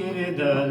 giridar.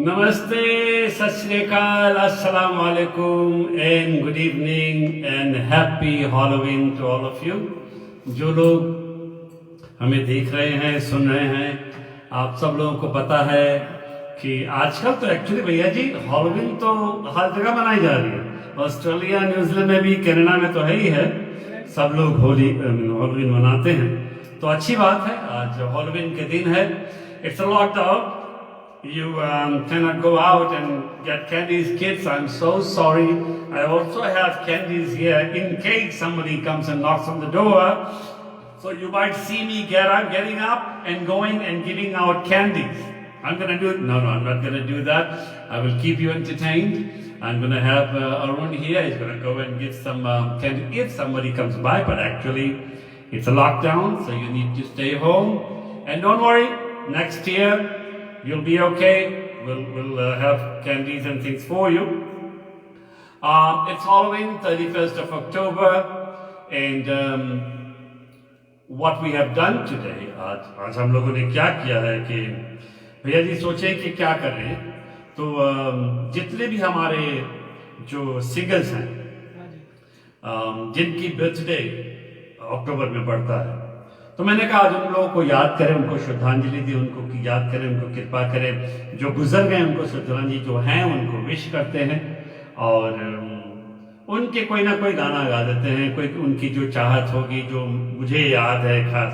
Namaste, Sat Shri Akal, Assalamu Alaikum, and good evening and happy Halloween to all of you. जो लोग हमें देख रहे हैं, सुन रहे हैं, आप सब लोगों को पता है कि आजकल तो एक्चुअली भैया जी हॉलोवीन तो हर जगह मनाई जा रही है. ऑस्ट्रेलिया, न्यूजीलैंड में भी, कनाडा में तो है ही है. सब लोग हॉलोवीन मनाते हैं, तो अच्छी बात है. आज हॉलोवीन के दिन है. It's a lockdown. You cannot go out and get candies, kids. I'm so sorry. I also have candies here in case somebody comes and knocks on the door. So you might see me getting up and going and giving out candies. I'm going to do it. No, I'm not going to do that. I will keep you entertained. I'm going to have Arun here. He's going to go and give some candy if somebody comes by. But actually, it's a lockdown, so you need to stay home. And don't worry, next year, you'll be okay. We'll have candies and things for you. It's Halloween, 31st of October, and what we have done today. आज हम लोगों ने क्या किया है कि भैया जी सोचे कि क्या कर रहे हैं. तो जितने भी हमारे जो सिंगर्स हैं, जिनकी बर्थडे अक्टूबर में पड़ता है, तो मैंने कहा आज उन लोगों को याद करें, उनको श्रद्धांजलि दी, उनको याद करें, उनको कृपा करें. जो गुजर गए उनको श्रद्धांजलि, जो हैं उनको विश करते हैं. और उनके कोई ना कोई गाना गा देते हैं, कोई उनकी जो चाहत होगी जो मुझे याद है खास,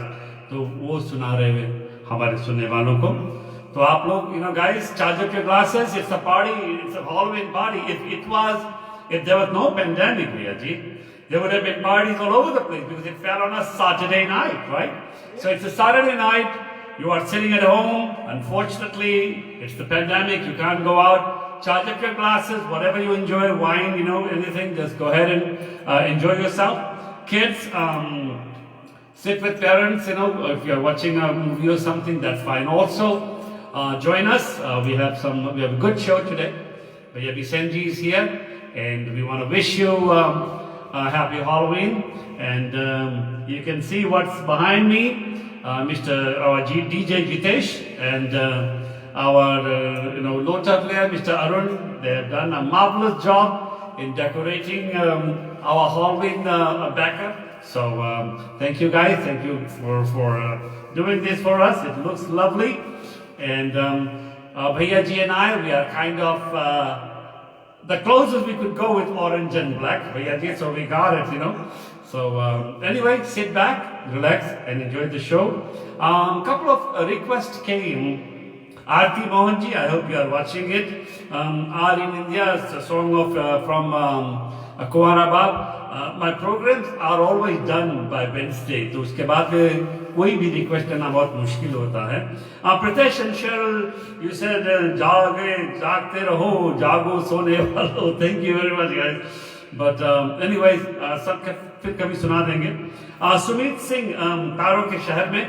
तो वो सुना रहे हुए हमारे सुनने वालों को। तो आप लोग guys, charge up your glasses, it's a party, it's a Halloween party. If there was no pandemic, Riyaji, there would have been parties all over the place because it fell on a Saturday night, right? So it's a Saturday night, you are sitting at home, unfortunately, it's the pandemic, you can't go out, charge up your glasses, whatever you enjoy, wine, anything, just go ahead and enjoy yourself. Kids, sit with parents, if you're watching a movie or something, that's fine. Also, join us, we have a good show today. Bhaiya Bisenji is here, and we want to wish you a happy Halloween. And you can see what's behind me, our DJ Jitesh and our Lota player, Mr. Arun. They have done a marvelous job in decorating our Halloween backup. So thank you guys, thank you for doing this for us. It looks lovely. And Bhaiya Ji and I, we are kind of the closest we could go with orange and black, Bhaiya Ji, so we got it, So anyway, sit back, relax, and enjoy the show. Couple of requests came. Aarti Mohanji, I hope you are watching it. Are in India, it's a song from Kuwarabab. My programs are always done by Wednesday, तो उसके बाद कोई भी request करना बहुत मुश्किल होता है. Pritesh and Cheryl, you said जागते रहो, जागो सोने वालों. Thank you very much, guys. But anyways, सब फिर कभी सुना देंगे. सुमित सिंह, तारों के शहर में,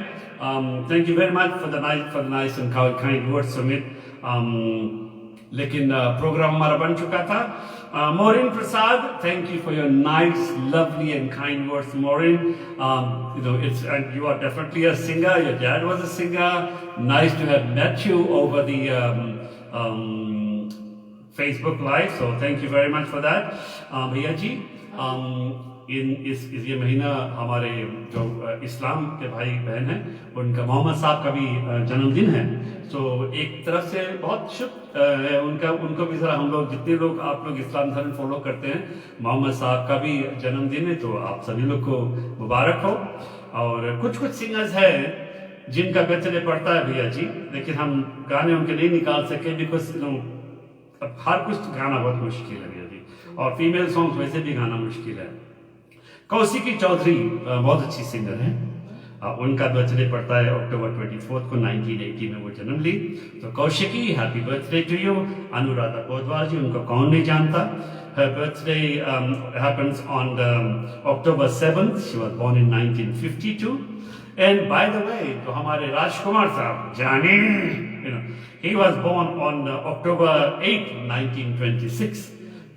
thank you very much for the nice and kind words, Sumit. लेकिन प्रोग्राम हमारा बन चुका था. Maureen Prasad, thank you for your nice, lovely and kind words, Maureen. And you are definitely a singer. Your dad was a singer. Nice to have met you over the Facebook Live. So thank you very much for that. Bhaiya Ji, ये महीना हमारे जो इस्लाम के भाई बहन हैं, उनका मोहम्मद साहब का भी जन्मदिन है. तो एक तरफ से बहुत शुभ है उनको भी ज़रा हम लोग जितने लोग आप लोग इस्लाम धर्म फॉलो करते हैं, मोहम्मद साहब का भी जन्मदिन है, तो आप सभी लोग को मुबारक हो. और कुछ सिंगर्स हैं जिनका बर्थडे पड़ता है भैया जी, लेकिन हम गाने उनके नहीं निकाल सके बिकॉज हर कुछ गाना बहुत मुश्किल है भैया जी, और फीमेल सॉन्ग्स वैसे भी गाना मुश्किल है. कौशिकी चौधरी बहुत अच्छी सिंगर हैं. उनका बर्थडे पड़ता है अक्टूबर 24 को. 1980 में वो जन्म ली. तो Kaushiki, happy birthday to you. Anuradha Paudwal ji, उनको कौन नहीं जानता. Her birthday happens on October 7th. She was born in 1952. And by the way, तो हमारे राजकुमार साहब जानी, he was born on October 8th, 1926.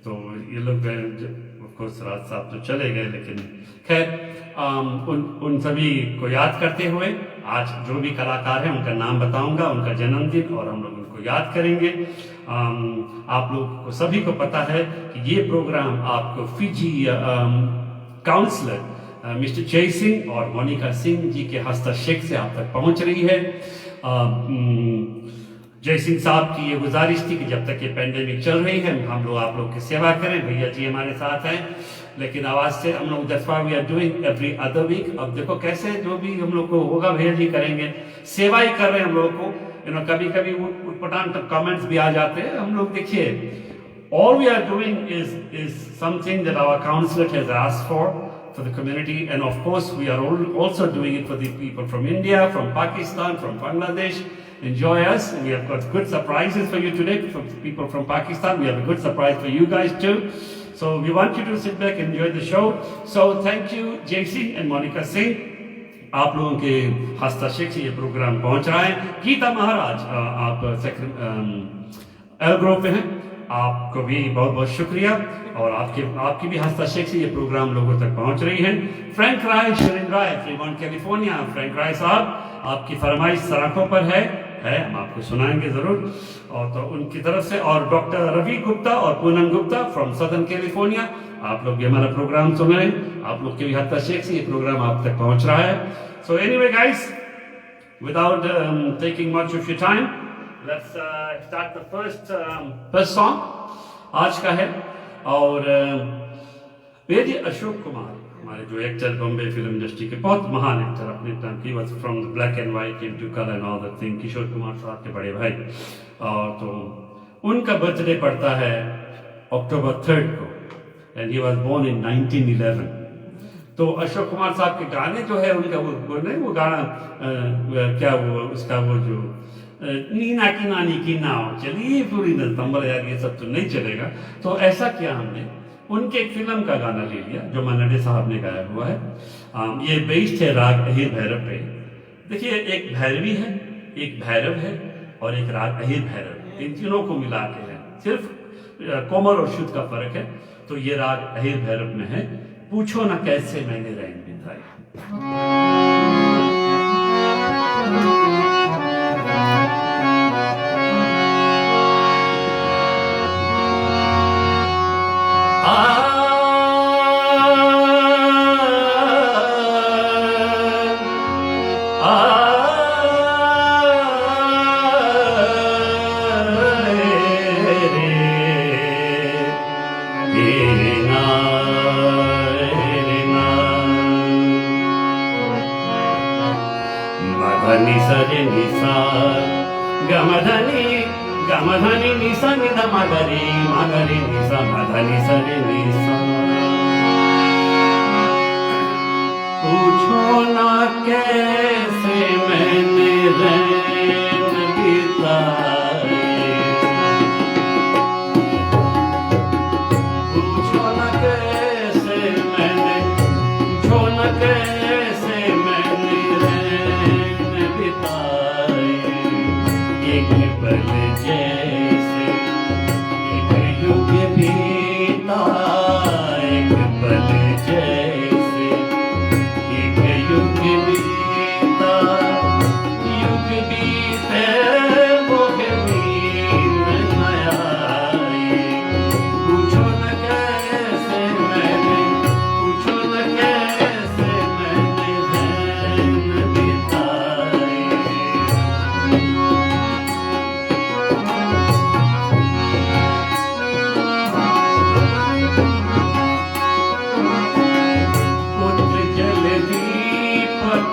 तो ये लोग of course राज साहब तो चले गए, लेकिन खैर उन सभी को याद करते हुए आज जो भी कलाकार हैं उनका नाम बताऊंगा, उनका जन्मदिन, और हम लोग उनको याद करेंगे. आप लोग को सभी को पता है कि ये प्रोग्राम आपको फिजी काउंसलर मिस्टर जय सिंह और मोनिका सिंह जी के हस्तक्षेप से आप तक पहुंच रही है. जय सिंह साहब की ये गुजारिश थी कि जब तक ये पेंडेमिक चल रही है हम लोग आप लोग की सेवा करें. भैया जी हमारे साथ हैं, लेकिन आवाज से हम लोग that's why we are doing every other week. अब देखो कैसे जो भी हम लोग को होगा भैया जी करेंगे, सेवा ही कर रहे हैं हम लोग को. कभी कभी उटपटांग कमेंट्स भी आ जाते हैं. हम लोग देखिए, all we are doing is something that our counselor has asked for the community, and of course we are also doing it for the people from India, from Pakistan, from Bangladesh. Enjoy us. We have got good surprises for you today from people from Pakistan. We have a good surprise for you guys too. So we want you to sit back and enjoy the show. So thank you Jay Singh and Monica Singh. आप लोगों के हस्तक्षेप से ये programme पहुंच रहा है. गीता महाराज, आप एल ग्रुप में हैं, आपको भी बहुत बहुत शुक्रिया, और आपकी भी हस्तक्षेप से ये प्रोग्राम लोगों तक पहुंच रही है. फ्रैंक राय, शरीन राय, फ्रीमॉन्ट कैलिफोर्निया. फ्रैंक राय साहब, आपकी फरमाइश सराखों पर है, हम आपको सुनाएंगे जरूर. और तो उनकी तरफ से, और डॉक्टर रवि गुप्ता और Poonam Gupta from southern California, आप लोग भी हमारा प्रोग्राम सुन रहे हैं. आप लोग के भी हस्तक्षेप से ये प्रोग्राम आप तक पहुंच रहा है. So anyway guys, without taking much of your time, let's start the first song आज का है. और ये जी अशोक कुमार, हमारे जो एक्टर, बॉम्बे फिल्म इंडस्ट्री के बहुत महान एक्टर अपने टाइम की, was from the black and white into colour and all that thing, Kishore Kumar साहब के बड़े भाई। और तो उनका बर्थडे पड़ता है अक्टूबर 3 को, and he was born in 1911। तो अशोक कुमार साहब के गाने जो है उनका वो नहीं, वो गाना क्या वो उसका वो जो नीना की नानी की नाव चलिए पूरी नंबर, यार ये सब तो नहीं चलेगा। तो ऐसा किया हमने, उनके एक फिल्म का गाना ले लिया जो मन्नडे साहब ने गाया हुआ है। ये बेस्ड है राग अहिर भैरव पे। देखिए, एक भैरवी है, एक भैरव है और एक राग अहिर भैरव, इन तीनों को मिला के है, सिर्फ कोमल और शुद्ध का फर्क है। तो ये राग अहिर भैरव में है, पूछो ना कैसे मैंने रैन बिताई। मधनि सरि निसा गमधनि गमधनि निसा निध मगरि मगरि निसा मधनि सरि निसा। पूछो ना कैसे मैंने रैन बिताए, पूछो ना कैसे मैंने, पूछो ना कैसे मैंने रैन बिताए। एक पल जैसे एक युग बीता, एक पल जैसे एक युग बीता, युग बीते मोहे नींद न आई। पूछो न कैसे मैंने, पूछो न कैसे मैंने रैन बिताए। पुत्र जल दीपक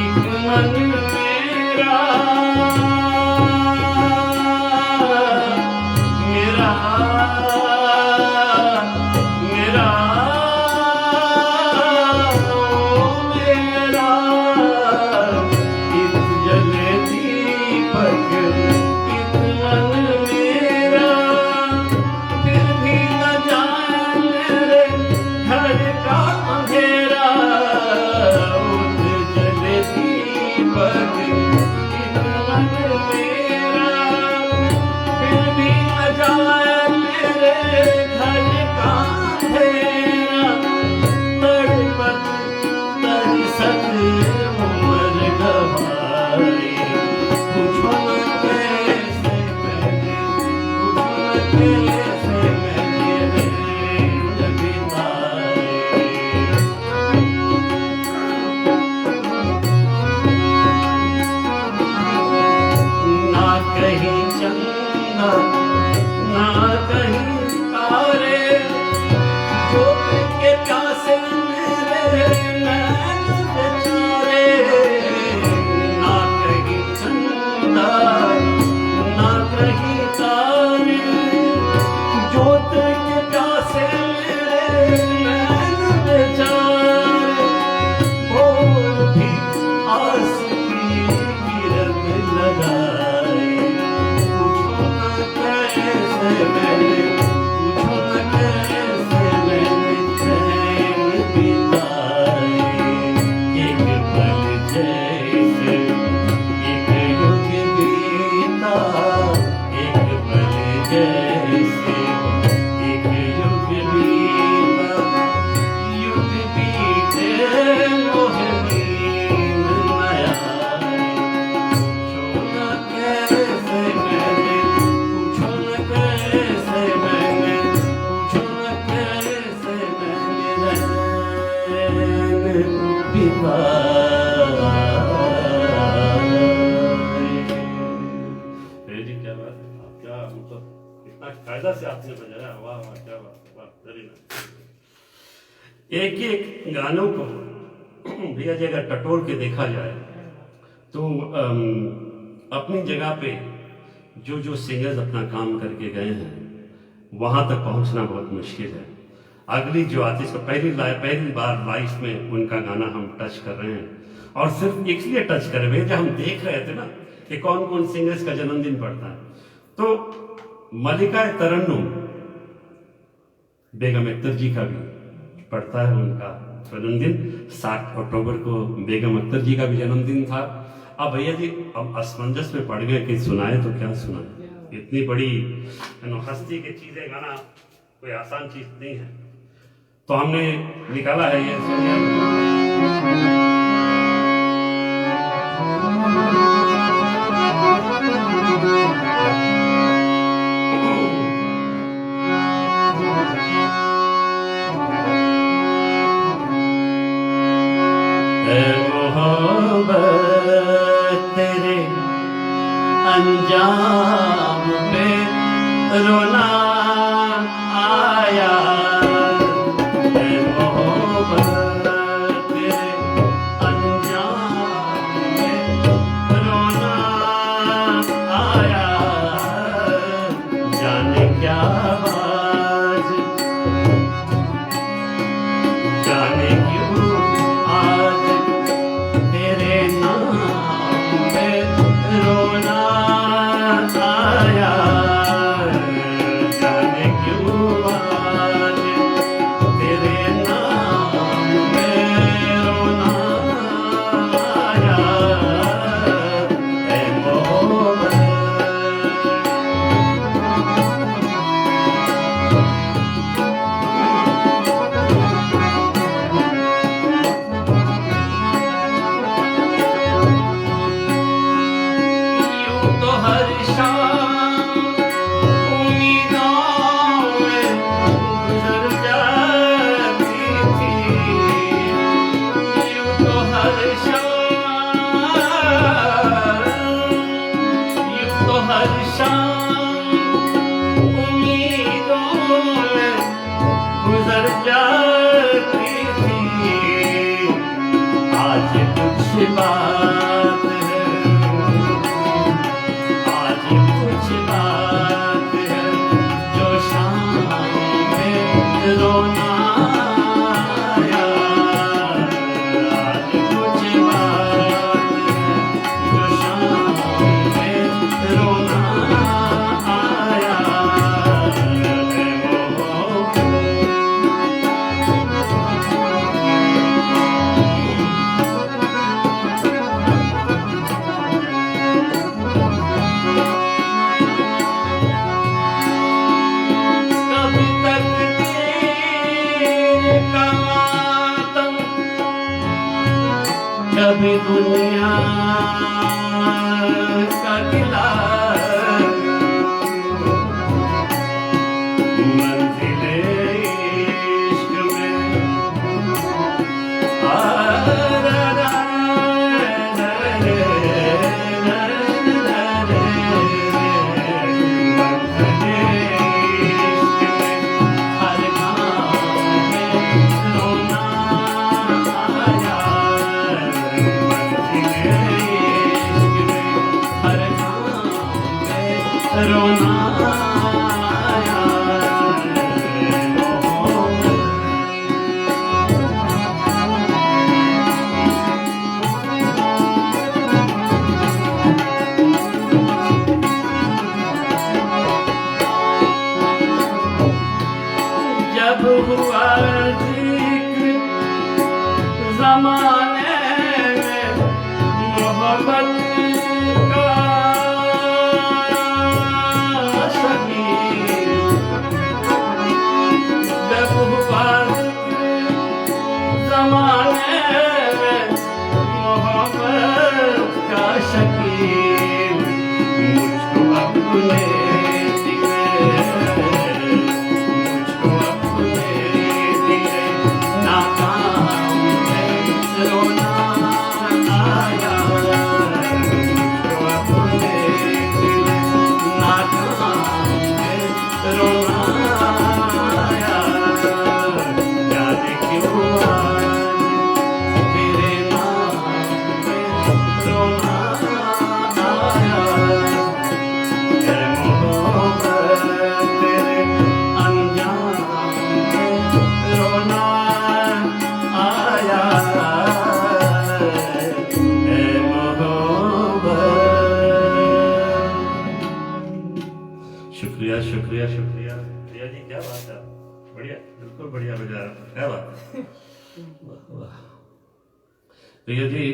एक मन मेरा, मेरा मेरा ओ मेरा। इत जल दीपक इत मन मेरा, फिर भी न जाए मेरे घर का अंधेरा। उत जले दीपक इत मन मेरा, फिर भी न जाए मेरे घर का अंधेरा। तड़पत तरसत उम्र गवाई। पूछो न कैसे मैंने, पूछो न कैसे मैंने रैन बिताए। ना कहीं चंदा ना कहीं तारे, जोत के प्यासे मेरे नैन बेचारे। ना कहीं चंदा ना कहीं तारे, जोत के प्यासे मेरे नैन बेचारे। वो भी आस की किरण लगाए। पूछो न कैसे मैंने, पूछो न कैसे मैंने रैन बिताए। एक पल जैसे एक युग बीता, एक पल जैसे एक युग बीता, युग बीते मोहे नींद न आई। पूछो न कैसे मैंने, पूछो न कैसे मैंने, पूछो न कैसे मैंने रैन बिताए। जी क्या बात है, आप क्या मतलब इतना कायदा से आपने बजाया, वाह वाह क्या बात है, वाह वेरी नाइस। एक एक गानों को भैया जी अगर टटोल के देखा जाए तो अपनी जगह पे जो जो सिंगर्स अपना काम करके गए हैं वहां तक पहुंचना बहुत मुश्किल है। अगली जो आर्टिस्ट को पहली बार लाइफ में उनका गाना हम टच कर रहे हैं और सिर्फ इसलिए टच कर रहे हैं जब हम देख रहे थे ना कि कौन कौन सिंगर्स का जन्मदिन पड़ता है। तो मलिका तरन्नुम बेगम अख्तर जी का भी पड़ता है उनका जन्मदिन। 7 अक्टूबर को बेगम अख्तर जी का भी जन्मदिन था। अब भैया जी अब असमंजस में पड़ गए कि सुनाए तो क्या सुनाए, इतनी बड़ी हस्ती की चीजें गाना कोई आसान चीज नहीं है। तो हमने निकाला है ये सुनिए। तेरे अंजाम पे रोना आया, मोहब्बत तेरे अंजाम पे रोना आया, जाने क्या बात जाने क्यों आज तेरे नाम पे रोना आया, जाने क्यों आज तेरे नाम पे रोना आया, ऐ मोहब्बत। हर शाम उम्मीदों में गुजर जाती थी, यूं तो हर शाम उम्मीदों में गुजर जाती थी। आज कुछ बात है, कुछ बात है जो शाम में रोना आया, आज कुछ बात है जो शाम में रोना आया, कभी दुनिया का किला मंजिले इश्क में रोना आया, जब हुआ जिक्र ज़माने में मोहब्बत मुझको अपने दिले नाकाम में रोना बढ़िया, बिल्कुल बढ़िया बजा, क्या बात है। वाह वाह। भैया जी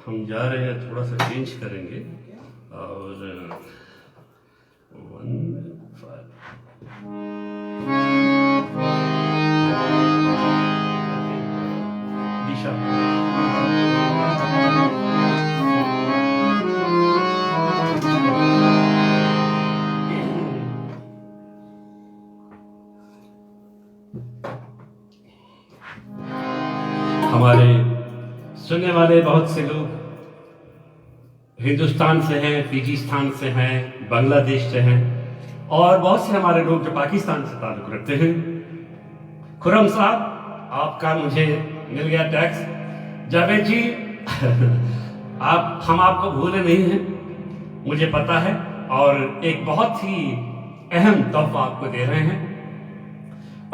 हम जा रहे हैं, थोड़ा सा चेंज करेंगे और 1 5 दिशा। हमारे सुनने वाले बहुत से लोग हिंदुस्तान से हैं, फिजिस्तान से हैं, बांग्लादेश से हैं और बहुत से हमारे लोग जो पाकिस्तान से ताल्लुक रखते हैं। खुर्रम साहब, आपका मुझे मिल गया टैक्स। जावेद जी हम आपको भूले नहीं हैं, मुझे पता है, और एक बहुत ही अहम तोहफा आपको दे रहे हैं।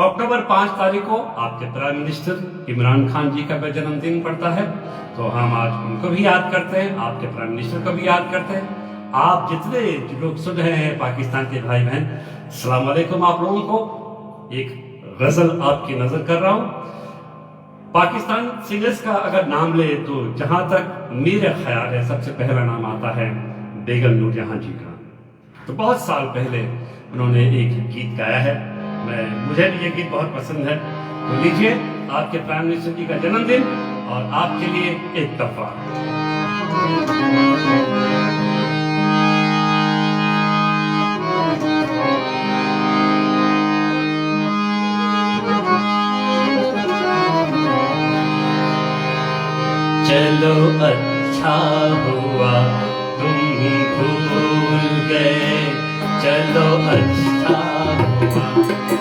अक्टूबर 5 तारीख को आपके प्राइम मिनिस्टर इमरान खान जी का जन्मदिन पड़ता है, तो हम आज उनको भी याद करते हैं, आपके प्राइम मिनिस्टर को भी याद करते हैं। आप जितने लोग सुन रहे हैं पाकिस्तान के भाई बहन, अस्सलाम वालेकुम। आप लोगों को एक गजल आपकी नजर कर रहा हूं। पाकिस्तान सिंगर्स का अगर नाम ले तो जहां तक मेरा ख्याल है सबसे पहला नाम आता है बेगम नूरजहां जी का। तो बहुत साल पहले उन्होंने एक गीत गाया है, मुझे भी ये गीत बहुत पसंद है। तो लीजिए आपके प्राइम मिनिस्टर जी का जन्मदिन और आपके लिए एक तोहफा। चलो अच्छा हुआ तुम भूल गए, चलो अच्छा हुआ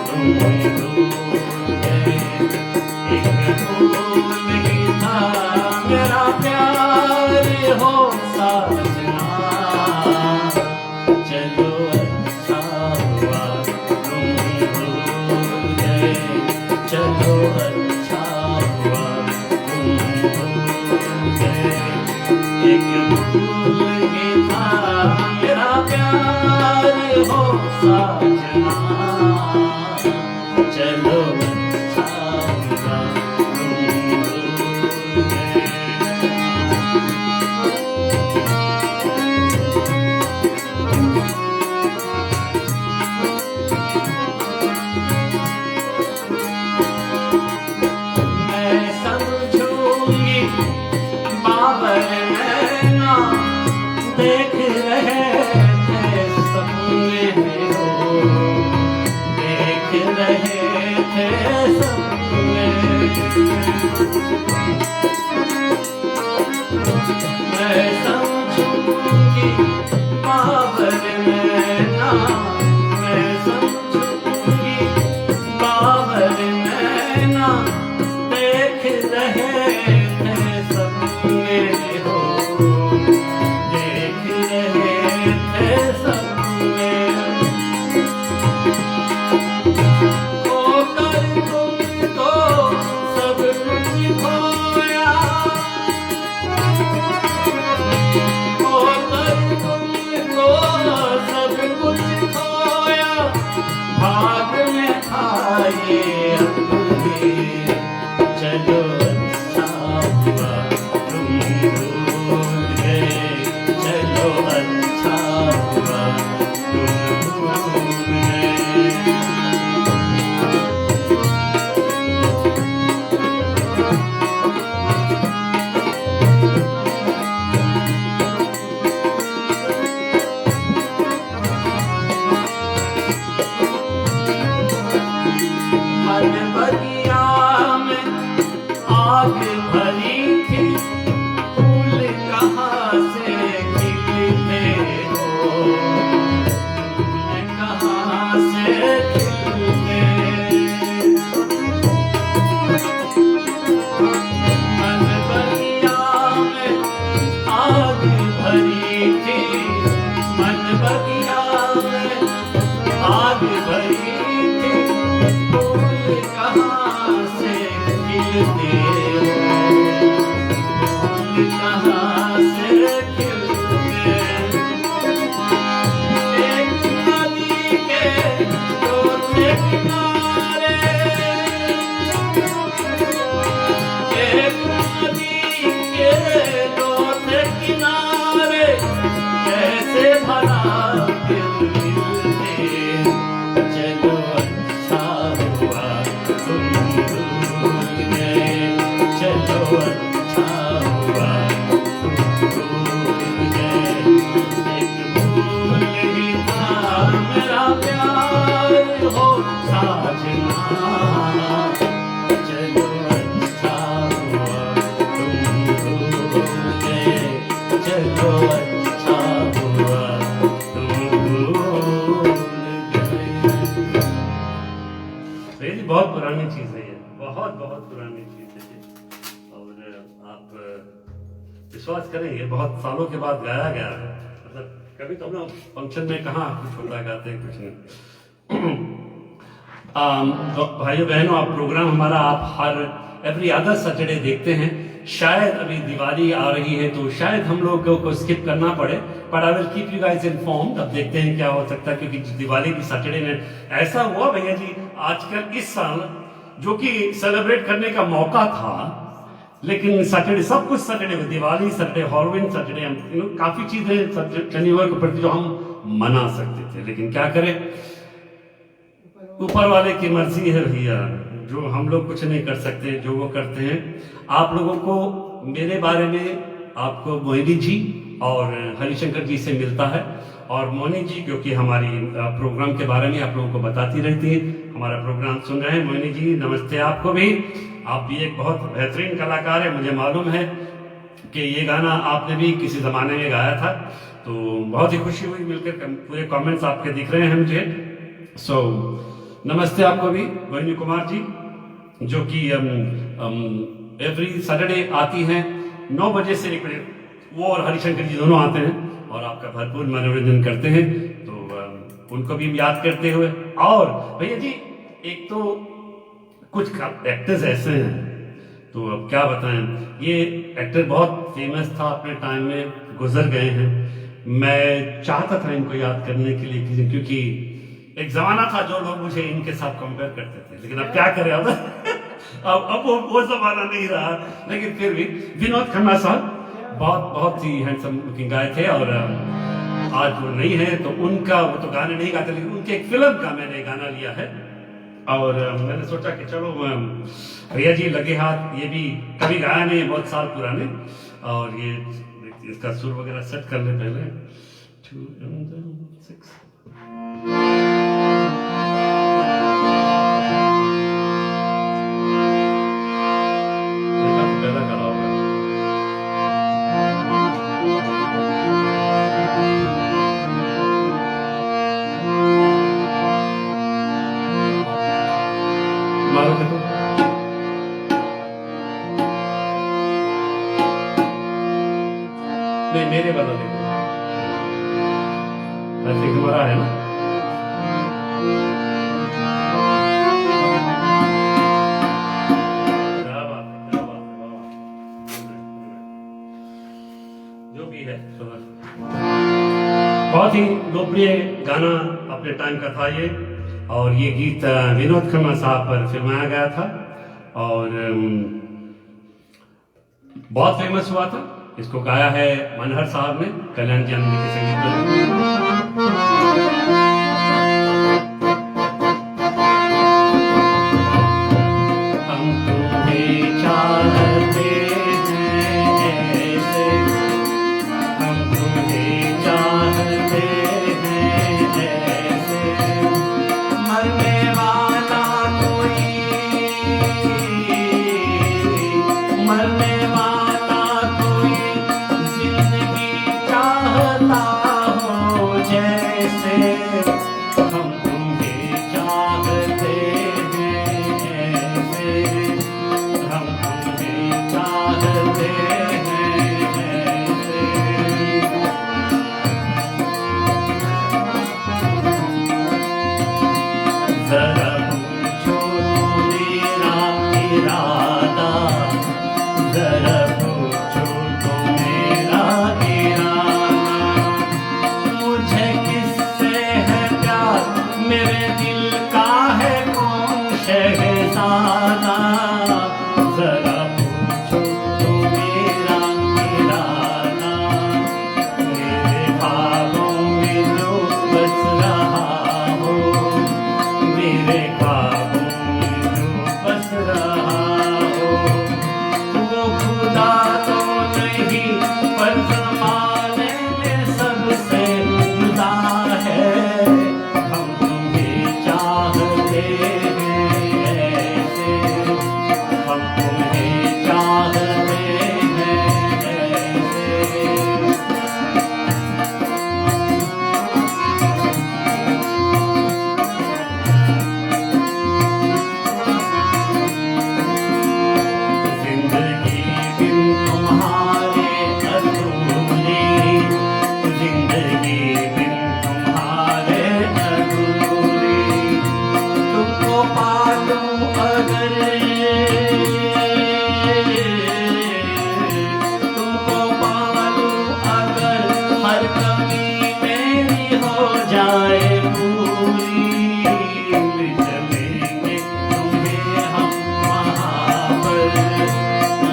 तुम भूल गए, एक भूल ही था मेरा प्यार हो साजना। चलो अच्छा हुआ तुम भूल गए, चलो अच्छा हुआ तुम भूल गए, एक भूल ही था मेरा प्यार हो साजना। चलो अच्छा हुआ तुम भूल गए। मैं समझूंगी बाबर नैना देख रहे थे सपने हो, देख रहे थे सपने। मैं समझूंगी बाबर नैना, मैं समझूंगी बाबर नैना देख रहे थे सपने हो, देख रहे थे सपने। खोकर तुमको सब कुछ खोया, खोकर तुमको सब कुछ खोया, भाग में था ये अपने। चलो अच्छा हुआ तुम भूल गए, चलो अच्छा हुआ तुम भूल गए। मन बगिया में आग भरी थी, फूल कहाँ से खिलते हो, फूल कहाँ से खिलते। मन बगिया में आग भरी थी, मन बगिया में आग भरी थी, फूल कहाँ ये जी बहुत पुरानी चीज है, ये बहुत बहुत पुरानी चीज है ये। और आप विश्वास करें ये बहुत सालों के बाद गाया गया है। मतलब कभी तो हम लोग फंक्शन में कहाँ कुछ होता गाते हैं, कुछ नहीं। तो भाइयों बहनों, आप प्रोग्राम हमारा आप हर एवरी अदर सैटरडे देखते हैं। शायद अभी दिवाली आ रही है तो शायद हम लोगों को स्किप करना पड़े, but I will keep you guys informed. अब देखते हैं क्या हो सकता है, क्योंकि दिवाली भी सैटरडे में ऐसा हुआ भैया जी आजकल इस साल, जो कि सेलिब्रेट करने का मौका था, लेकिन सैटरडे सब कुछ Saturday, Diwali Saturday, Halloween Saturday, काफी चीजें शनिवार के प्रति जो हम मना सकते थे, लेकिन क्या करें, ऊपर वाले की मर्जी है भैया, जो हम लोग कुछ नहीं कर सकते, जो वो करते हैं। आप लोगों को मेरे बारे में आपको मोहिनी जी और हरिशंकर जी से मिलता है, और मोहिनी जी क्योंकि हमारी प्रोग्राम के बारे में आप लोगों को बताती रहती है, हमारा प्रोग्राम सुन रहे हैं। मोहिनी जी नमस्ते आपको भी, आप भी एक बहुत बेहतरीन कलाकार है। मुझे मालूम है कि ये गाना आपने भी किसी जमाने में गाया था, तो बहुत ही खुशी हुई मिलकर, पूरे कमेंट्स आपके दिख रहे हैं मुझे। सो नमस्ते आपको भी मोहिनी कुमार जी, जो कि एवरी सैटरडे आती हैं 9 बजे से, वो और हरिशंकर जी दोनों आते हैं और आपका भरपूर मनोरंजन करते हैं। तो उनको भी याद करते हुए, और भैया जी एक तो कुछ एक्टर्स ऐसे हैं, तो अब क्या बताएं, ये एक्टर बहुत फेमस था अपने टाइम में, गुजर गए हैं। मैं चाहता था इनको याद करने के लिए, क्योंकि एक जमाना था जो लोग मुझे इनके साथ कंपेयर करते थे, लेकिन अब क्या करें, अब वो जमाना नहीं रहा। लेकिन फिर भी विनोद खन्ना साहब बहुत ही हैंडसम लुकिंग गाय थे, और आज वो नहीं है, तो उनका वो तो गाने नहीं गाते, लेकिन उनके एक फिल्म का मैंने गाना लिया है, और मैंने सोचा कि चलो भैया जी लगे हाथ, ये भी कभी गाया नहीं है, बहुत साल पुराने, और ये इसका सुर वगैरह सेट कर ले पहले। 2 and 6 पहला करा होगा। मारो देखो, नहीं मेरे वाला देखो, ऐसे हमारा है ना। बहुत ही लोकप्रिय गाना अपने टाइम का था ये, और ये गीत विनोद खन्ना साहब पर फिल्माया गया था, और बहुत फेमस हुआ था। इसको गाया है मनहर साहब ने, कल्याण जी आनंद के संगीत में। हम तुम्हें चाहते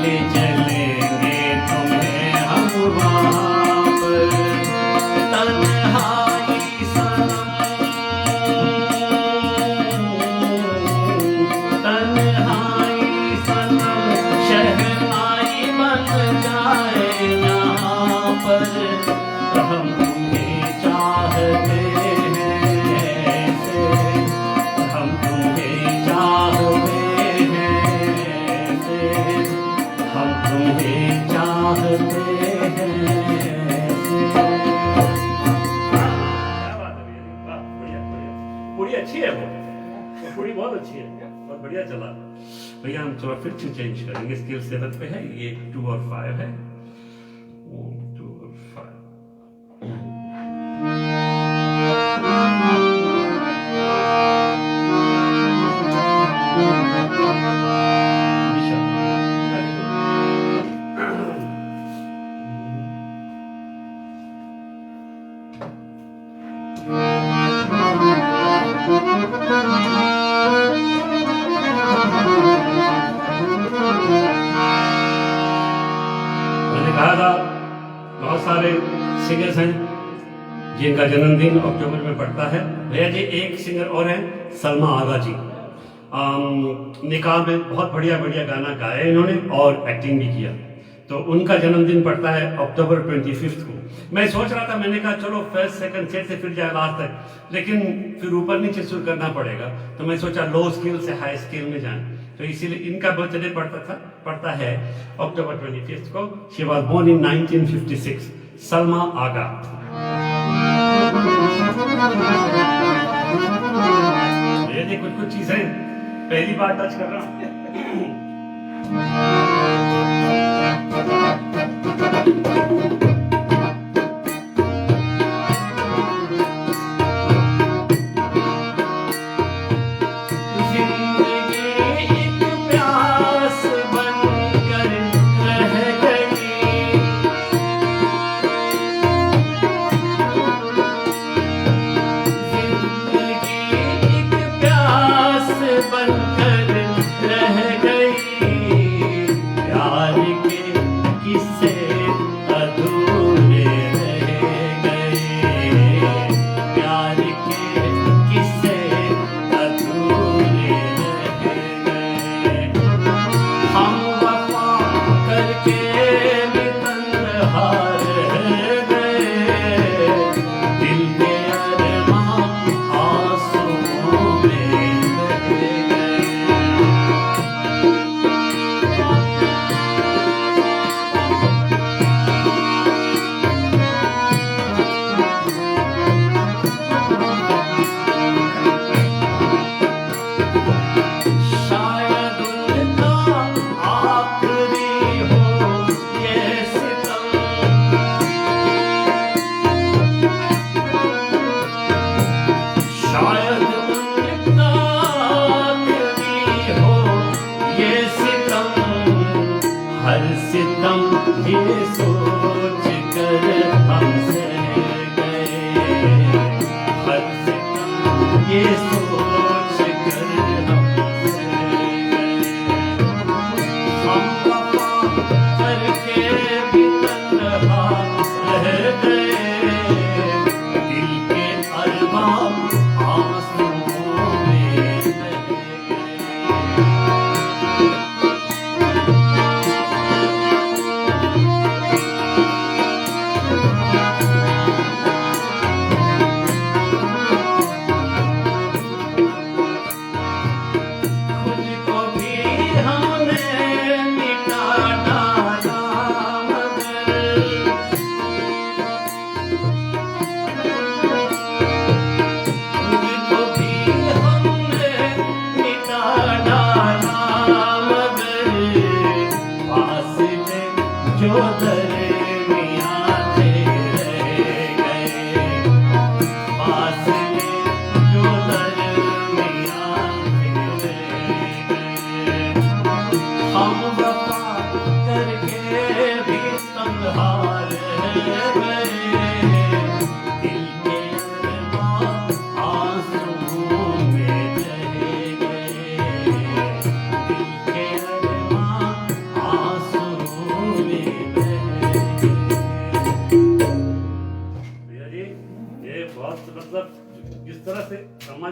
ले चलेंगे तुम्हें हम वहाँ पर। तन्हाई सनम, तन्हाई सनम शहनाई बन जाए यहाँ पर। हम तुम्हें चाहते हैं ऐसे, हम तुम्हें चाहते हैं ऐसे, हम तुम्हें चाहते हैं ऐसे। क्या बात है भैया, वाह, बढ़िया बढ़िया। पूरी अच्छी है वो पूरी बहुत अच्छी है, बहुत बढ़िया चला भैया। हम थोड़ा फिर से चेंज करेंगे, स्केल 7 पे है, ये 2 और 5 है, 2 और 5। मैंने कहा था बहुत सारे सिंगर्स हैं जिनका जन्मदिन अक्टूबर में पड़ता है। भैया जी एक सिंगर और हैं, सलमा आगा जी। निकाह में बहुत बढ़िया बढ़िया गाना गाया इन्होंने और एक्टिंग भी किया। तो उनका जन्मदिन पड़ता है अक्टूबर 25 को। मैं सोच रहा था, मैंने कहा चलो फर्स्ट सेकंड सेट से फिर जाए लास्ट तक, लेकिन फिर ऊपर नीचे सुर करना पड़ेगा, तो मैं सोचा लो स्केल से हाई स्केल में जाएं। तो इसीलिए इनका बर्थडे पड़ता है अक्टूबर 25 को। She was born in 1956, Salma Agha. ये देखो कुछ चीजें पहली बार टच कर रहा हूं।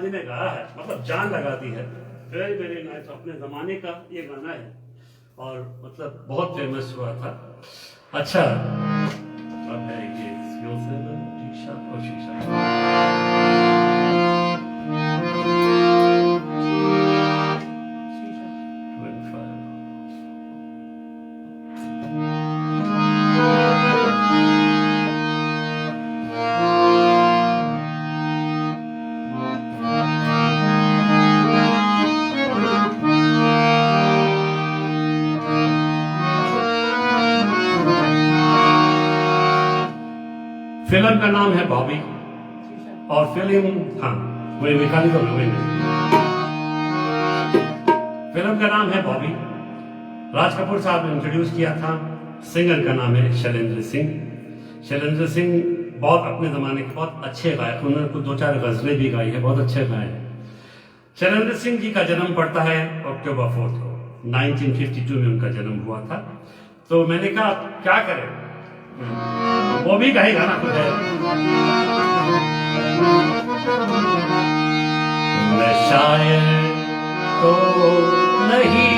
जी ने गाया है, मतलब जान लगा दी है। वेरी वेरी नाइस, अपने जमाने का ये गाना है और मतलब बहुत फेमस हुआ था। अच्छा, अब है ये शीशा और शीशा। फिल्म का नाम है बॉबी और फिल्म, हाँ वही मैकेनिकल वही फिल्म का नाम है बॉबी। राज कपूर साहब ने इंट्रोड्यूस किया था। सिंगर का नाम है शैलेंद्र सिंह। शैलेंद्र सिंह बहुत अपने जमाने के बहुत अच्छे गायक, उन्होंने कुछ 2-4 गजलें भी गाई है, बहुत अच्छे गाए हैं। शैलेंद्र सिंह जी का जन्म पड़ता है अक्टूबर 4 को, 1952 में उनका जन्म हुआ था। तो मैंने कहा क्या करें, वो भी कहीं गाना कुछ है। मैं शायर तो नहीं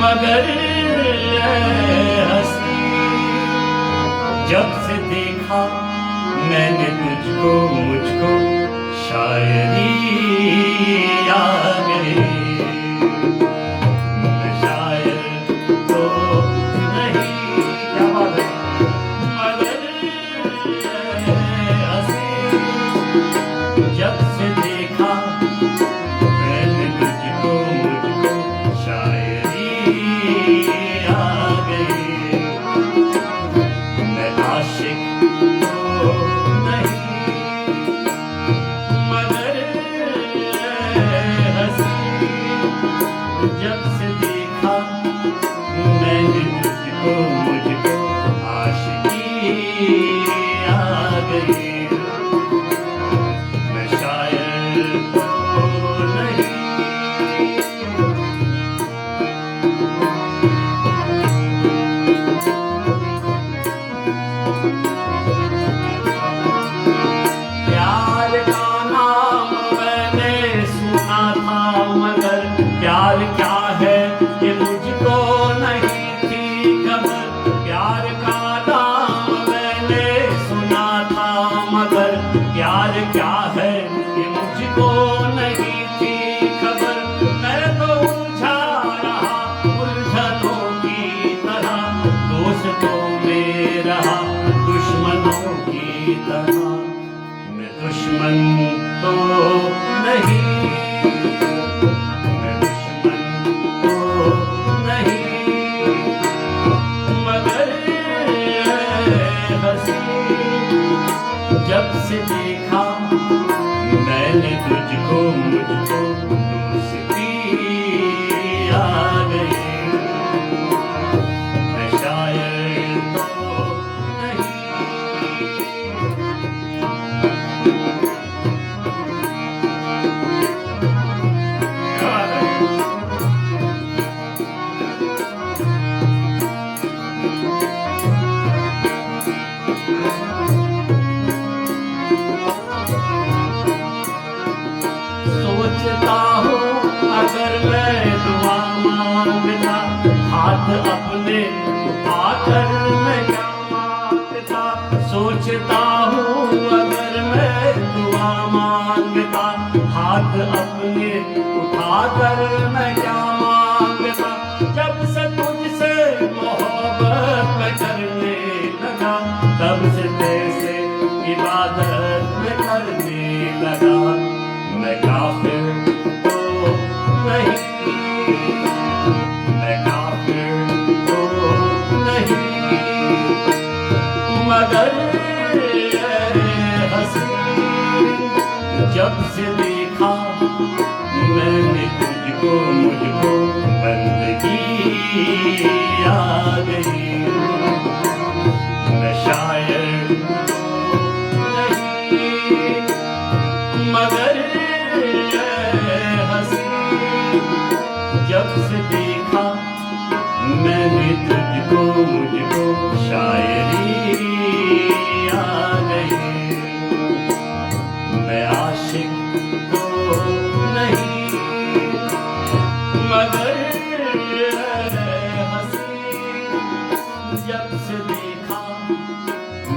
मगर हंसी, जब से देखा मैंने तुझको मुझको शायरी आ गई। जब से देखा मैंने तुझको मुझको आशिकी आ गई। मैं शायर तो नहीं प्यार का नाम मैंने सुना था मगर प्यार क्या है ये मुझको नहीं थी खबर। प्यार का नाम मैंने सुना था मगर प्यार क्या है ये मुझको नहीं थी खबर। मैं तो उलझा रहा उलझनों की तरह, दोस्तों में रहा दुश्मनों की तरह। मैं दुश्मन तो नहीं जब से देखा मैंने तुझको मुझको दोस्ती आ गई। मैं शायर तो नहीं सोचता हूँ अगर मैं दुआ मांगता, हाथ अपने उठाकर मैं क्या मांगता। सोचता हूँ अगर मैं दुआ मांगता, हाथ अपने उठाकर मैं क्या मांगता। जब से तुझसे मोहब्बत मैं करने लगा, तब से तेरे इबादत में करने लगा। मैं काफिर तो नहीं, मैं काफिर तो नहीं मगर हंसी, जब से देखा मैंने तुझको मगर हंसी जब से देखा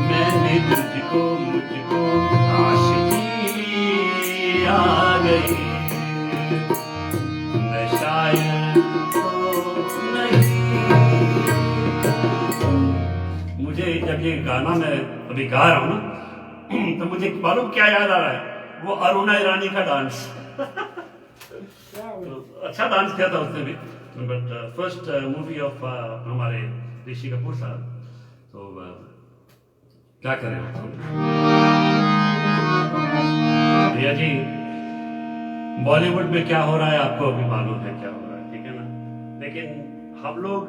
मैंने तुझको मुझको आशिकी आ गई। मैं शायर तो नहीं। मुझे जब ये गाना मैं अभी गा रहा हूँ ना तो मुझे मालूम क्या याद आ रहा है, वो अरुणा ईरानी का डांस। तो अच्छा डांस किया था उसने भी, बट फर्स्ट मूवी ऑफ हमारे ऋषि कपूर साहब। तो क्या करें भैया जी, बॉलीवुड में क्या हो रहा है आपको अभी मालूम है क्या हो रहा है, ठीक है ना। लेकिन हम लोग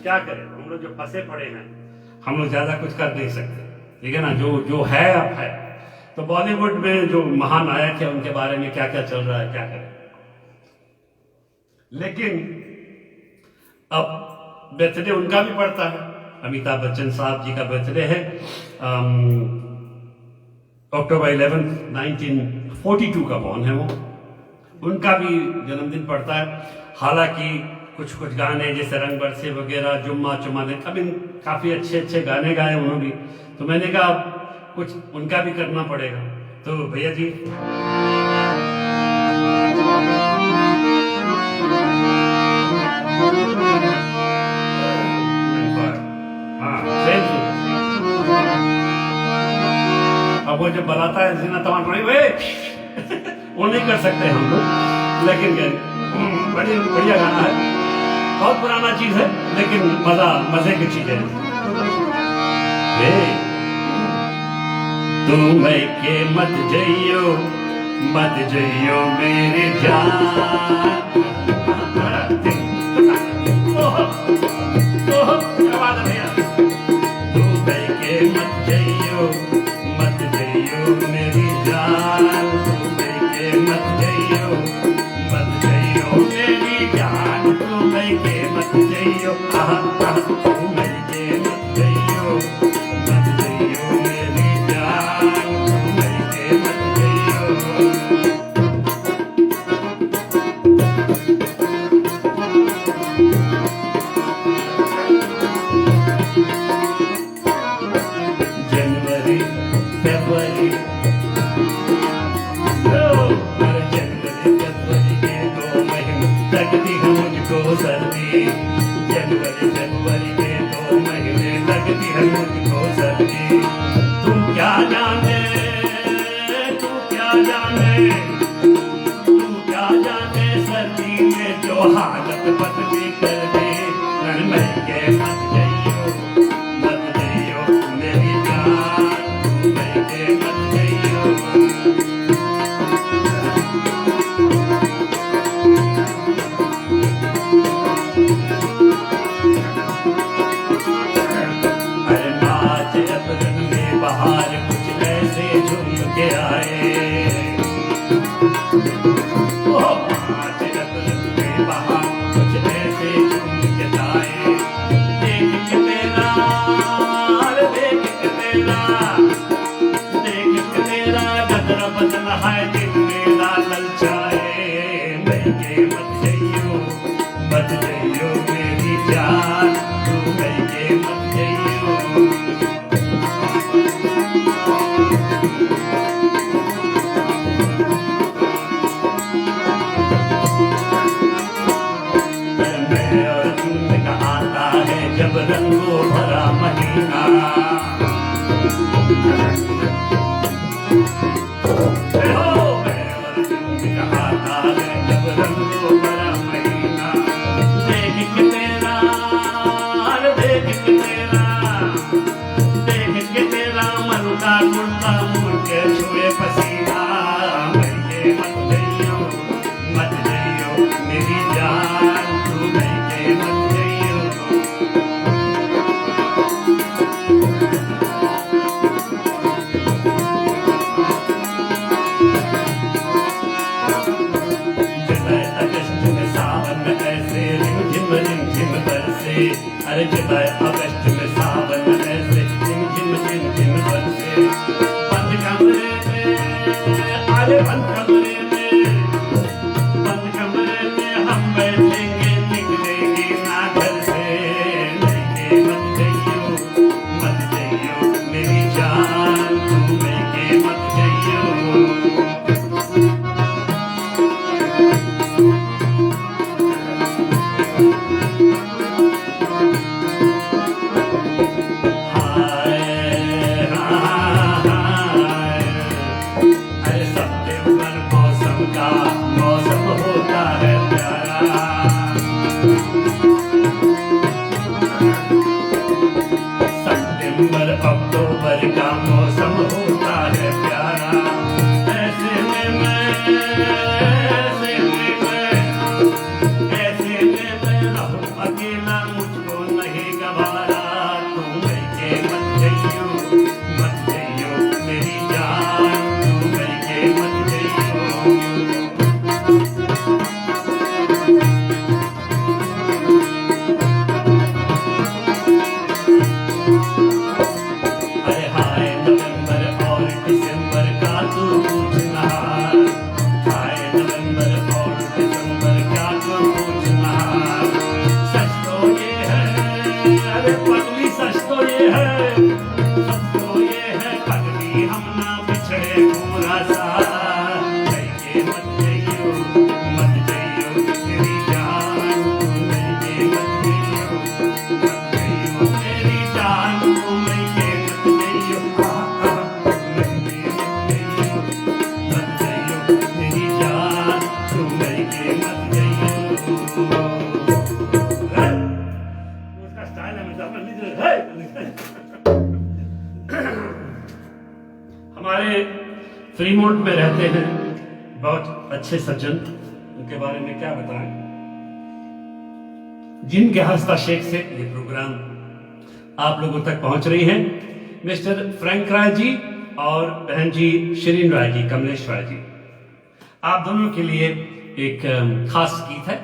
क्या करें, हम लोग जो फंसे पड़े हैं हम लोग ज्यादा कुछ कर नहीं सकते, ठीक है ना। जो है अब है। तो बॉलीवुड में जो महानायक है उनके बारे में क्या क्या चल रहा है, क्या करें। लेकिन अब बर्थडे उनका भी पड़ता है, अमिताभ बच्चन साहब जी का बर्थडे है अक्टूबर 11, 1942 का बॉर्न है वो, उनका भी जन्मदिन पड़ता है। हालांकि कुछ कुछ गाने जैसे रंग बरसे वगैरह, जुम्मा चुम्मा ने अभी काफी अच्छे अच्छे गाने गाए उन्होंने भी। तो मैंने कहा कुछ उनका भी करना पड़ेगा। तो भैया जी अब वो जब बुलाता है जीना तमान वो नहीं कर सकते हम लोग, लेकिन बढ़िया गाना है, बहुत पुराना चीज है लेकिन मजे की चीज है। तू मैं के मत जइयो मेरे जान। तू मैं के मत जइयो मेरी जान। तू मैं के मत जइयो मेरी जान। तू मैं के मत जइयो तू मैं के मत जइयो मेरी जान। तू मैं के मत जइयो। जनवरी फरवरी के 2 महीने लगती है मुझको सर्दी। जनवरी के 2 महीने लगती है मुझको सर्दी। तू क्या जाने सर्दी में जो हालत बदली कर दे। मैं के मत जइयो मेरी जान। तू मैं के मत जइयो। अरे मार्च अप्रैल में बाहर कुछ ऐसे झूम के आए। मार्च अप्रैल में बाहर कुछ ऐसे झूम के आए। देख के तेरा गदरा बदन है दिल मेरा ललचाए। मैं के मत जइयो मेरी जान। तू मैं के मत जइयो। मैं और जून का आता है जब रंगों भरा महीना। मेरी जान। तू मैं के मत जइयो। अगस्त में सावन ऐसे रिमझिम बरसे। अरे जुलाई अगस्त में सावन ऐसे रिमझिम बरसे। बंद कमरे में हम मत जाइए। उसका स्टाइल है मतलब हमारे फ्रीमोंट में रहते हैं बहुत अच्छे सज्जन, उनके बारे में क्या बताएं, जिनके हस्तक्षेप से ये प्रोग्राम आप लोगों तक पहुंच रही है। मिस्टर फ्रैंक राय जी और बहन जी शिरीन राय जी, कमलेश राय जी, आप दोनों के लिए एक खास गीत है।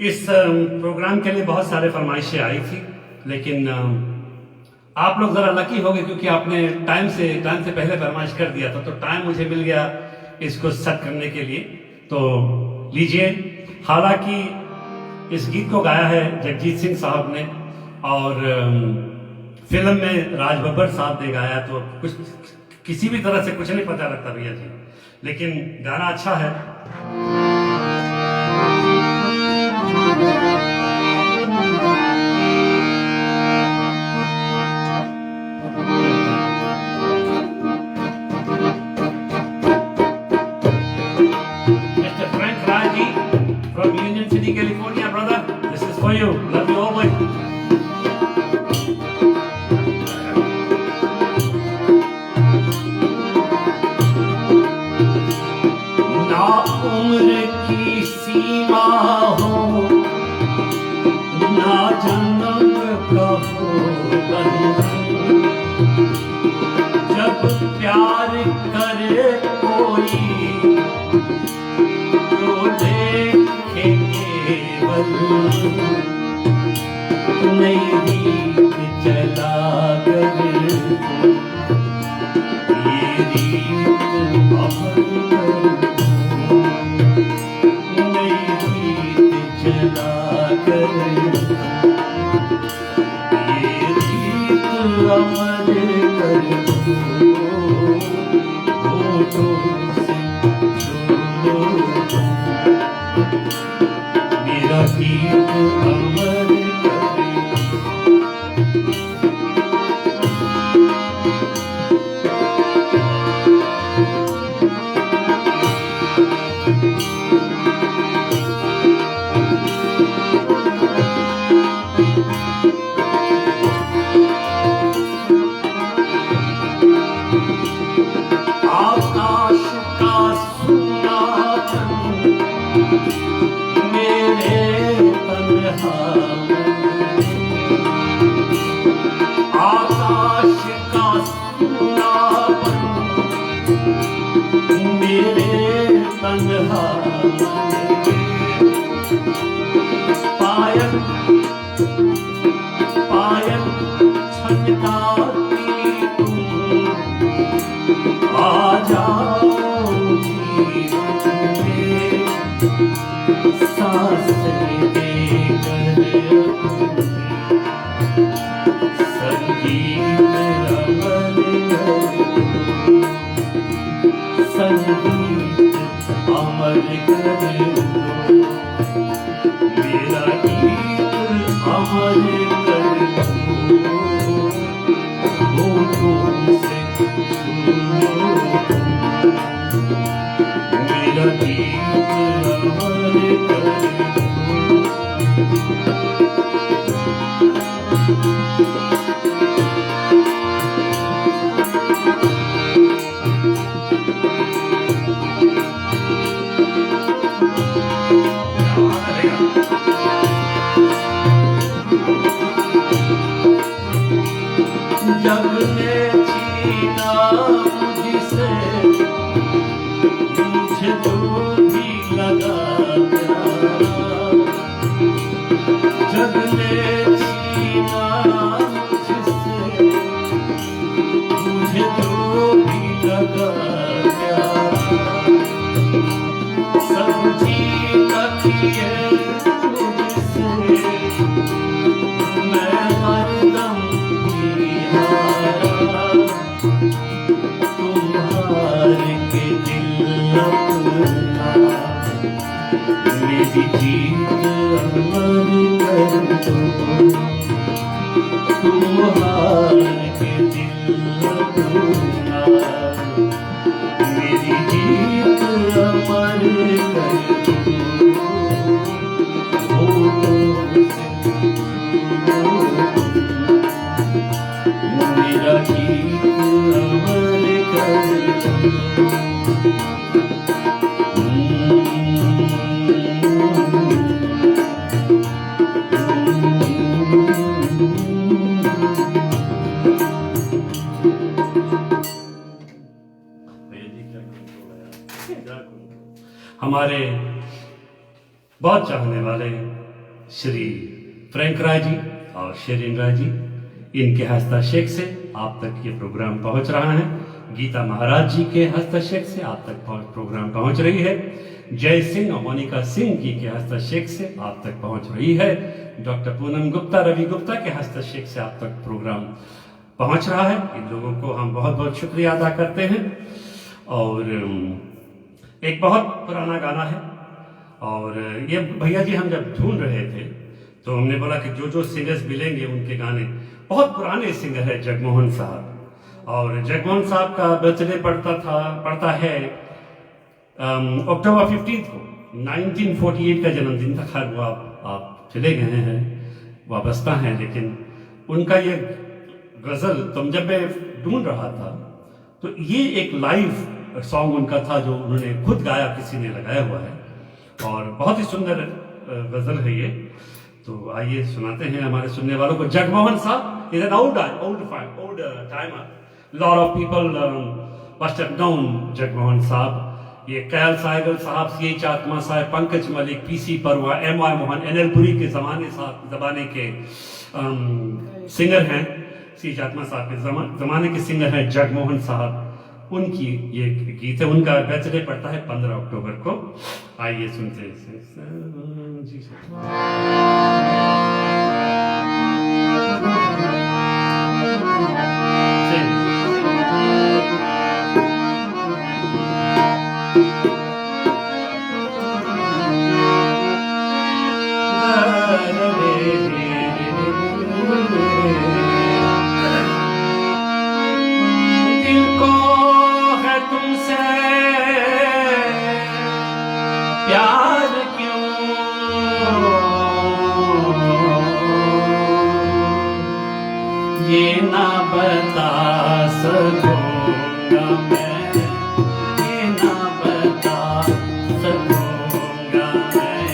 इस प्रोग्राम के लिए बहुत सारे फरमाइशें आई थी, लेकिन आप लोग जरा लकी हो गए क्योंकि आपने टाइम से पहले फरमाइश कर दिया था, तो टाइम मुझे मिल गया इसको सेट करने के लिए। तो लीजिए, हालांकि इस गीत को गाया है जगजीत सिंह साहब ने और फिल्म में राज बब्बर साहब ने गाया, तो कुछ किसी भी तरह से कुछ नहीं पता लगता भैया जी, लेकिन गाना अच्छा है। Mr. Frank Raji from Union City, California, brother, this is for you. Love you always. उम्र की सीमा हो ना जन्म का हो बंधन, जब प्यार करे कोई तो देखे केवल नई रीत चला कर ये रीत अमर मेरा गीत अमर करे। आकाश का सुनापन मेरे तन्हा आकाश का सुनापन मेरे तन्हा पायल पायल छनकाती तुम आ जाओ जीवन में सांस देकर संगीत अमर कर, संगीत अमर कर दो, मेरा गीत अमर कर दो, होठों से मेरा गीत अमर कर दो। जग ने छीना मुझसे मुझे तो भी लगा प्यार, जग ने छीना मुझसे मुझे तो भी लगा प्यार, सब जीता किए मुझसे मैं हरदम तुम्हारे के दिल अपना मेरी जीत अमर कर दो, तुम्हारे के दिल अपना मेरी जीत अमर कर दो। बहुत चाहने वाले श्री फ्रैंक राय जी और शेरिन राय जी, इनके हस्तक्षेप से आप तक ये प्रोग्राम पहुंच रहा है। गीता महाराज जी के हस्तक्षेप से आप तक प्रोग्राम पहुंच रही है। जय सिंह और मोनिका सिंह जी के हस्तक्षेप से आप तक पहुंच रही है। डॉक्टर पूनम गुप्ता, रवि गुप्ता के हस्तक्षेप से आप तक प्रोग्राम पहुंच रहा है। इन लोगों को हम बहुत बहुत शुक्रिया अदा करते हैं। और एक बहुत पुराना गाना है, और ये भैया जी हम जब ढूंढ रहे थे तो हमने बोला कि जो जो सिंगर्स मिलेंगे उनके गाने, बहुत पुराने सिंगर है जगमोहन साहब, और जगमोहन साहब का बर्थडे पड़ता है अक्टूबर 15 को। 1948 का जन्मदिन था। खैर वो आप चले गए हैं, वाबस्ता हैं, लेकिन उनका ये गजल तुम जब मैं ढूंढ रहा था तो ये एक लाइव सॉन्ग उनका था जो उन्होंने खुद गाया, किसी ने लगाया हुआ है, और बहुत ही सुंदर गजल है ये। तो आइए सुनाते हैं हमारे सुनने वालों को। जगमोहन साहब is an old timer, lot of people must have known Jagmohan साहब। ये कैल साइगल साहब, C.H. आत्मा साहब, पंकज मलिक, PC परवा, M.Y. मोहन, NL पुरी के जमाने के सिंगर हैं। C.H. आत्मा साहब के जमाने के सिंगर हैं जगमोहन साहब। उनकी ये गीत है, उनका बर्थडे पड़ता है 15 अक्टूबर को। आइए सुनते हैं जी। ये ना बता सकूंगा मैं, ये ना बता सकूंगा मैं,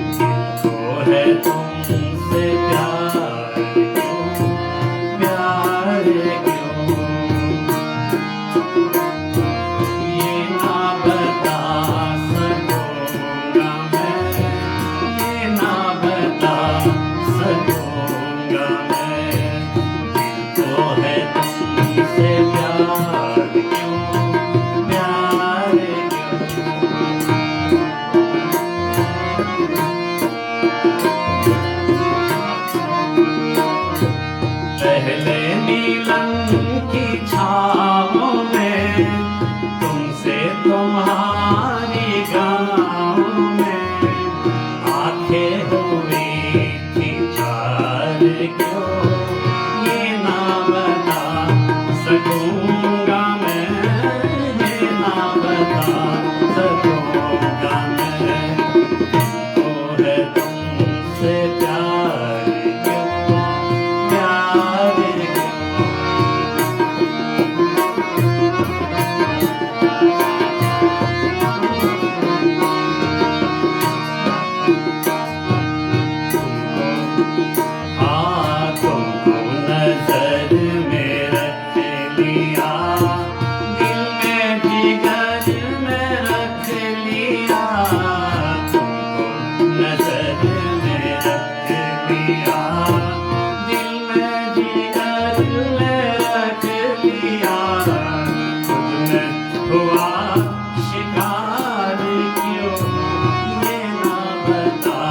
किनको है तुमसे प्यार क्यों, प्यार क्यों। ये ना बता सकूंगा मैं, ये ना बता सकूंगा मैं, है तुमसे प्यार क्यों, प्यार क्यों। पहले नीलम की छाँव में तुमसे तुम्हारी गाँव में आंखें हुई थी चार क्यों, सकूंगा मैं, ये ना बता सकूंगा मैं, तो है तुमसे प्यार क्यों, प्यार क्यों। तुमको नजर में रख लिया, दिल में जिगर में रख लिया, तुमको नजर में रख लिया, दिल में जिगर में रख लिया, खुद में हुआ शिकार क्यों, ये ना बता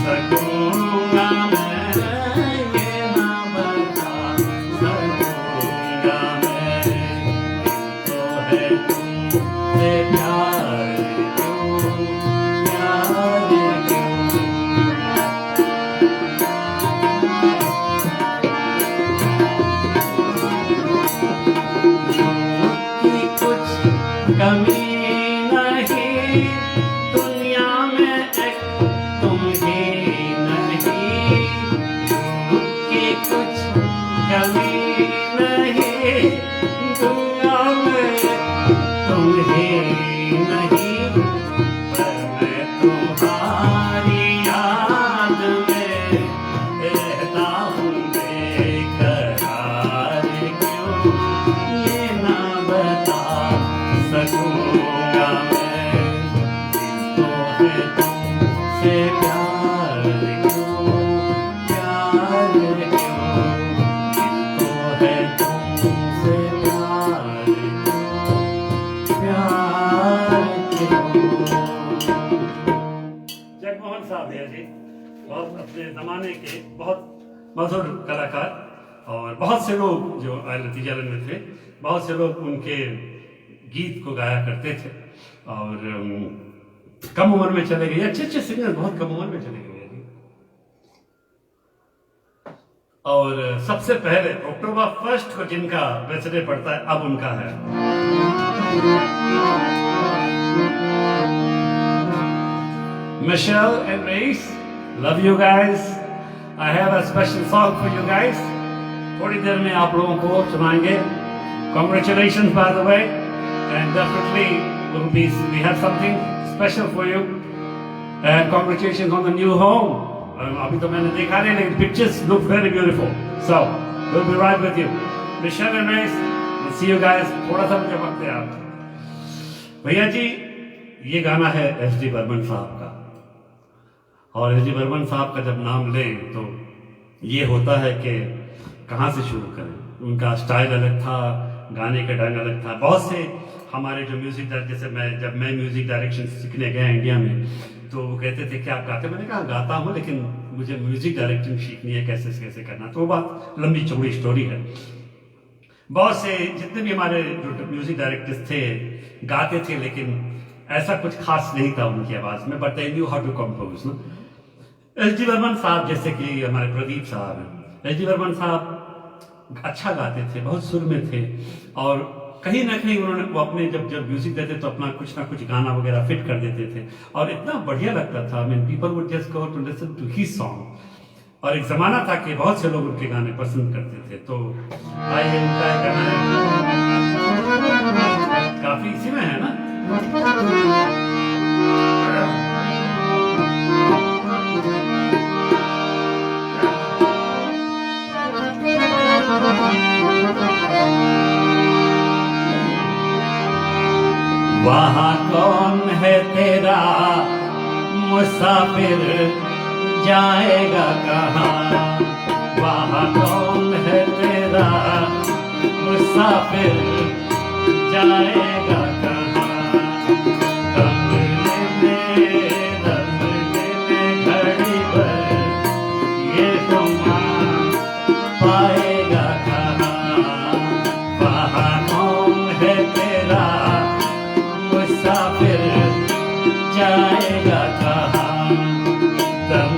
सकूंगा मैं, ये ना बता सकूंगा मैं, तो है तुमसे प्यार क्यों, प्यार क्यों। की कुछ कमी नहीं, दुनिया में एक तुम ही नहीं, की कुछ कमी नहीं, दुनिया में तुम ही नहीं, पर मैं तुम्हारी याद में रहता हूँ बेकरार क्यों, ये ना बता सकूंगा मैं, तो है तुमसे बर्मन साहब है जी, बहुत अपने ज़माने के बहुत मशहूर कलाकार, और बहुत से लोग जो नतीजालन में थे, बहुत से लोग उनके गीत को गाया करते थे, और कम उम्र में चले गए। अच्छे अच्छे सिंगर बहुत कम उम्र में चले गए जी। और सबसे पहले अक्टूबर 1 को जिनका बर्थडे पड़ता है, अब उनका है। Michelle and Reese, love you guys. I have a special song for you guys. थोड़ी देर में आप लोगों को सुनाएंगे। Congratulations, by the way, and definitely we have something special for you. And congratulations on the new home. अभी तो मैंने देखा नहीं, लेकिन pictures look very beautiful. So we'll be right with you. Michelle and Reese, we'll see you guys. थोड़ा सा मुझे वक्त है आप भैया जी। ये गाना है एस.डी. बर्मन साहब का, और एस.डी. बर्मन साहब का जब नाम लें तो ये होता है कि कहाँ से शुरू करें। उनका स्टाइल अलग था, गाने का ढंग अलग था। बहुत से हमारे जो म्यूजिक डायरेक्टर, जैसे जब मैं म्यूजिक डायरेक्शन सीखने गया इंडिया में, तो वो कहते थे कि आप गाते? मैंने कहा गाता हूँ, लेकिन मुझे म्यूजिक डायरेक्टिंग सीखनी है, कैसे कैसे करना। तो वो बात लंबी चौड़ी स्टोरी है। बहुत से जितने भी हमारे जो म्यूजिक डायरेक्टर्स थे गाते थे, लेकिन ऐसा कुछ खास नहीं था उनकी आवाज में, but they knew how to compose ना। एस.डी. बर्मन साहब, जैसे कि हमारे प्रदीप साहब हैं, एस.डी. बर्मन साहब अच्छा गाते थे, बहुत सुर में थे, और कहीं ना कहीं उन्होंने वो अपने जब म्यूजिक देते तो अपना कुछ ना कुछ गाना वगैरह फिट कर देते थे, और इतना बढ़िया लगता था। People would just go to listen to his song. और एक जमाना था कि बहुत से लोग उनके गाने पसंद करते थे। तो आइए उनका गाना काफी इसी में है ना। वहाँ कौन है तेरा मुसाफिर, जाएगा कहाँ? वहाँ कौन है तेरा मुसाफिर, जाएगा कहाँ? रंग ले घड़ी भर, ये तुमा पाएगा कहाँ? वहाँ कौन है तेरा मुसाफिर, जाएगा कहाँ? दम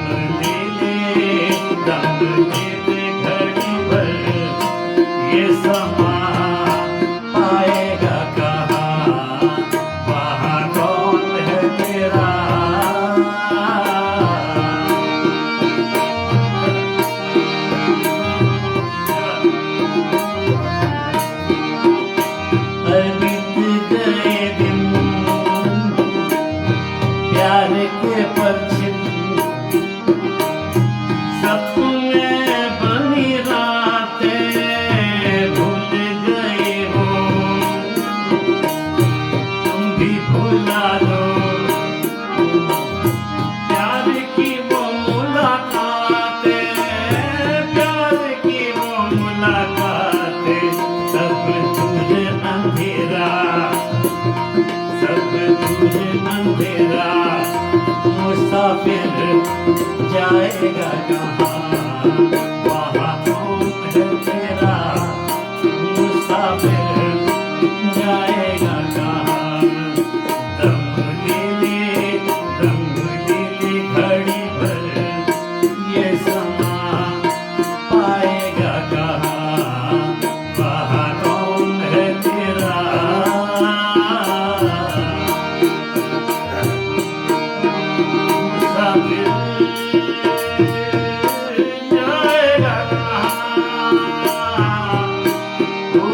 ले घड़ी भर, ये समा पाएगा कहाँ? वहाँ कौन है तेरा? बीत गए दिन प्यार के परछिन, सपने बनी रातें भूल गए हो, तुम भी भुला दो प्यार की वो मुलाकातें, प्यार की वो मुलाकातें। सब तुझे अंधेरा, सब तुझे अंधेरा, मुसाफिर जाएगा कहाँ? वहाँ कौन है तेरा मुसाफिर, जाएगा कहाँ? दम ले घड़ी भर, ये समा पाएगा कहाँ? वहाँ कौन है तेरा मुसाफिर, जाएगा कहाँ? ओ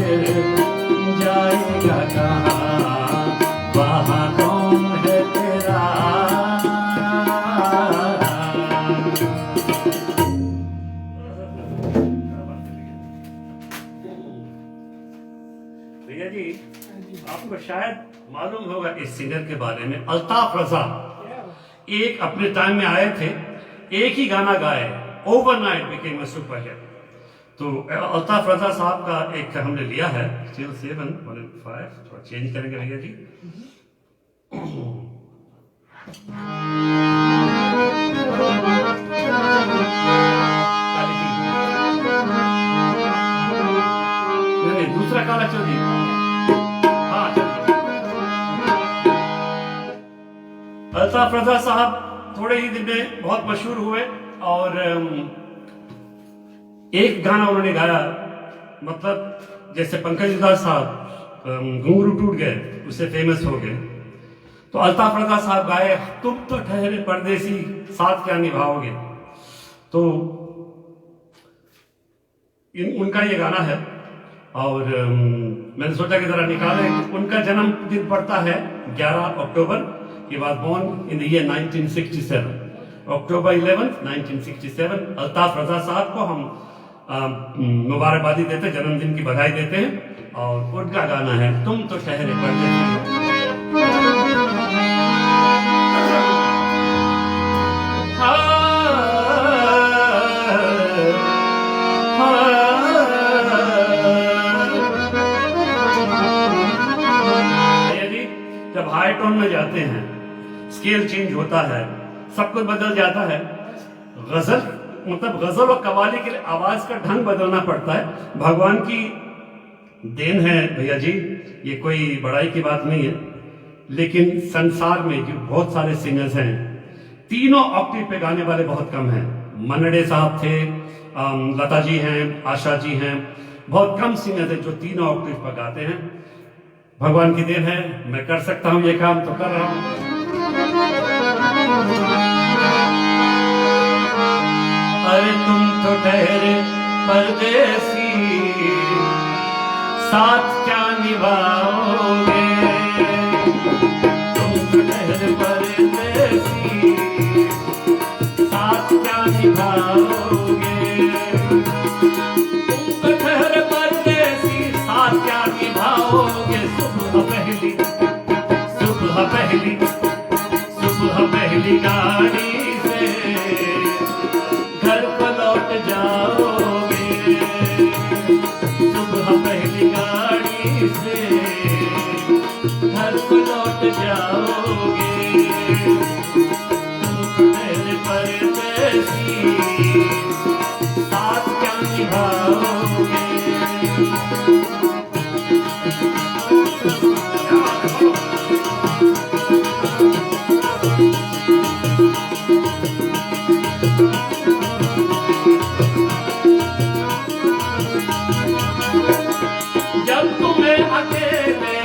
फिर जाएगा कहाँ, वहाँ कौन है तेरा। भैया जी, आपको शायद मालूम होगा इस सिंगर के बारे में, अल्ताफ रजा एक अपने टाइम में आए थे, एक ही गाना गाए, ओवरनाइट बिकेम अ सुपरहिट। तो अल्ताफ रजा साहब का एक हमने लिया है, स्टिल 7-1-5, थोड़ा चेंज करेंगे भैया जी। नहीं, दूसरा काला चल जी। हाँ, अल्ताफ रजा साहब थोड़े ही दिन में बहुत मशहूर हुए और एक गाना उन्होंने गाया, मतलब जैसे पंकज उधास साहब घुंघरू टूट गए, उससे फेमस हो गए। तो अल्ताफ रजा साहब गाए, तुम तो ठहरे परदेसी साथ क्या निभाओगे। तो उनका ये गाना है और मैंने सोचा कि जरा निकाले। उनका जन्मदिन पड़ता है 11 अक्टूबर। He was born in the year 1967, अक्टूबर 11, 1967। अल्ताफ रजा साहब को हम मुबारकबादी देते, जन्मदिन की बधाई देते हैं। और उनका गाना है तुम तो ठहरे परदेसी। जब हाई टोन में जाते हैं, स्केल चेंज होता है, सब कुछ बदल जाता है। गजल मतलब गजल और कव्वाली के लिए आवाज का ढंग बदलना पड़ता है। भगवान की देन है भैया जी, ये कोई बड़ाई की बात नहीं है। लेकिन संसार में जो बहुत सारे सिंगर्स हैं, तीनों ऑक्टेव पे गाने वाले बहुत कम हैं। मनड़े साहब थे, लता जी हैं, आशा जी हैं, बहुत कम सिंगर्स हैं जो तीनों ऑक्टेव पर गाते हैं। भगवान की देन है, मैं कर सकता हूं ये काम, तो कर रहा हूं। अरे तुम तो ठहरे परदेसी साथ क्या निभाओगे, तुम तो ठहरे परदेसी साथ क्या निभाओगे, तुम तो ठहरे परदेसी साथ क्या निभाओगे। सुबह पहली गाड़ी से घर को लौट जाओगे, सुबह पहली गाड़ी से घर को लौट जाओगे, तुम मेरे परदेसी साथ क्या निभाओगे। जब तुम्हें अकेले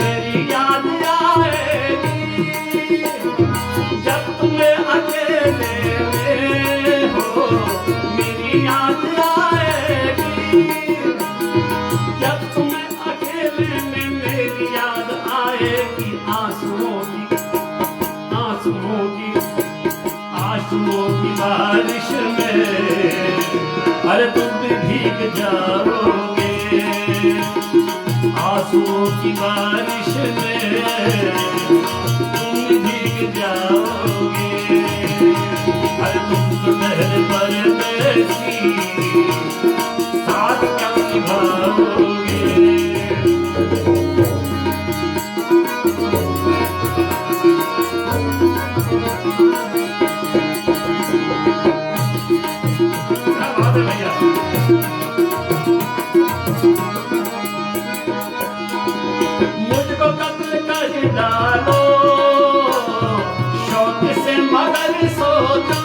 मेरी याद आएगी, जब तुम्हें अकेले हो मेरी याद आएगी, जब तुम्हें अकेले में मेरी याद आएगी। आंसुओं की बारिश में अरे तुम भी भीग जाओगे, आंसुओं की बारिश में तुम भी भीग जाओगे। अरे तुम तो ठहरे परदेसी साथ क्या निभाओगे। मुझको कत्ल कर डालो शौक से मगर सोचो,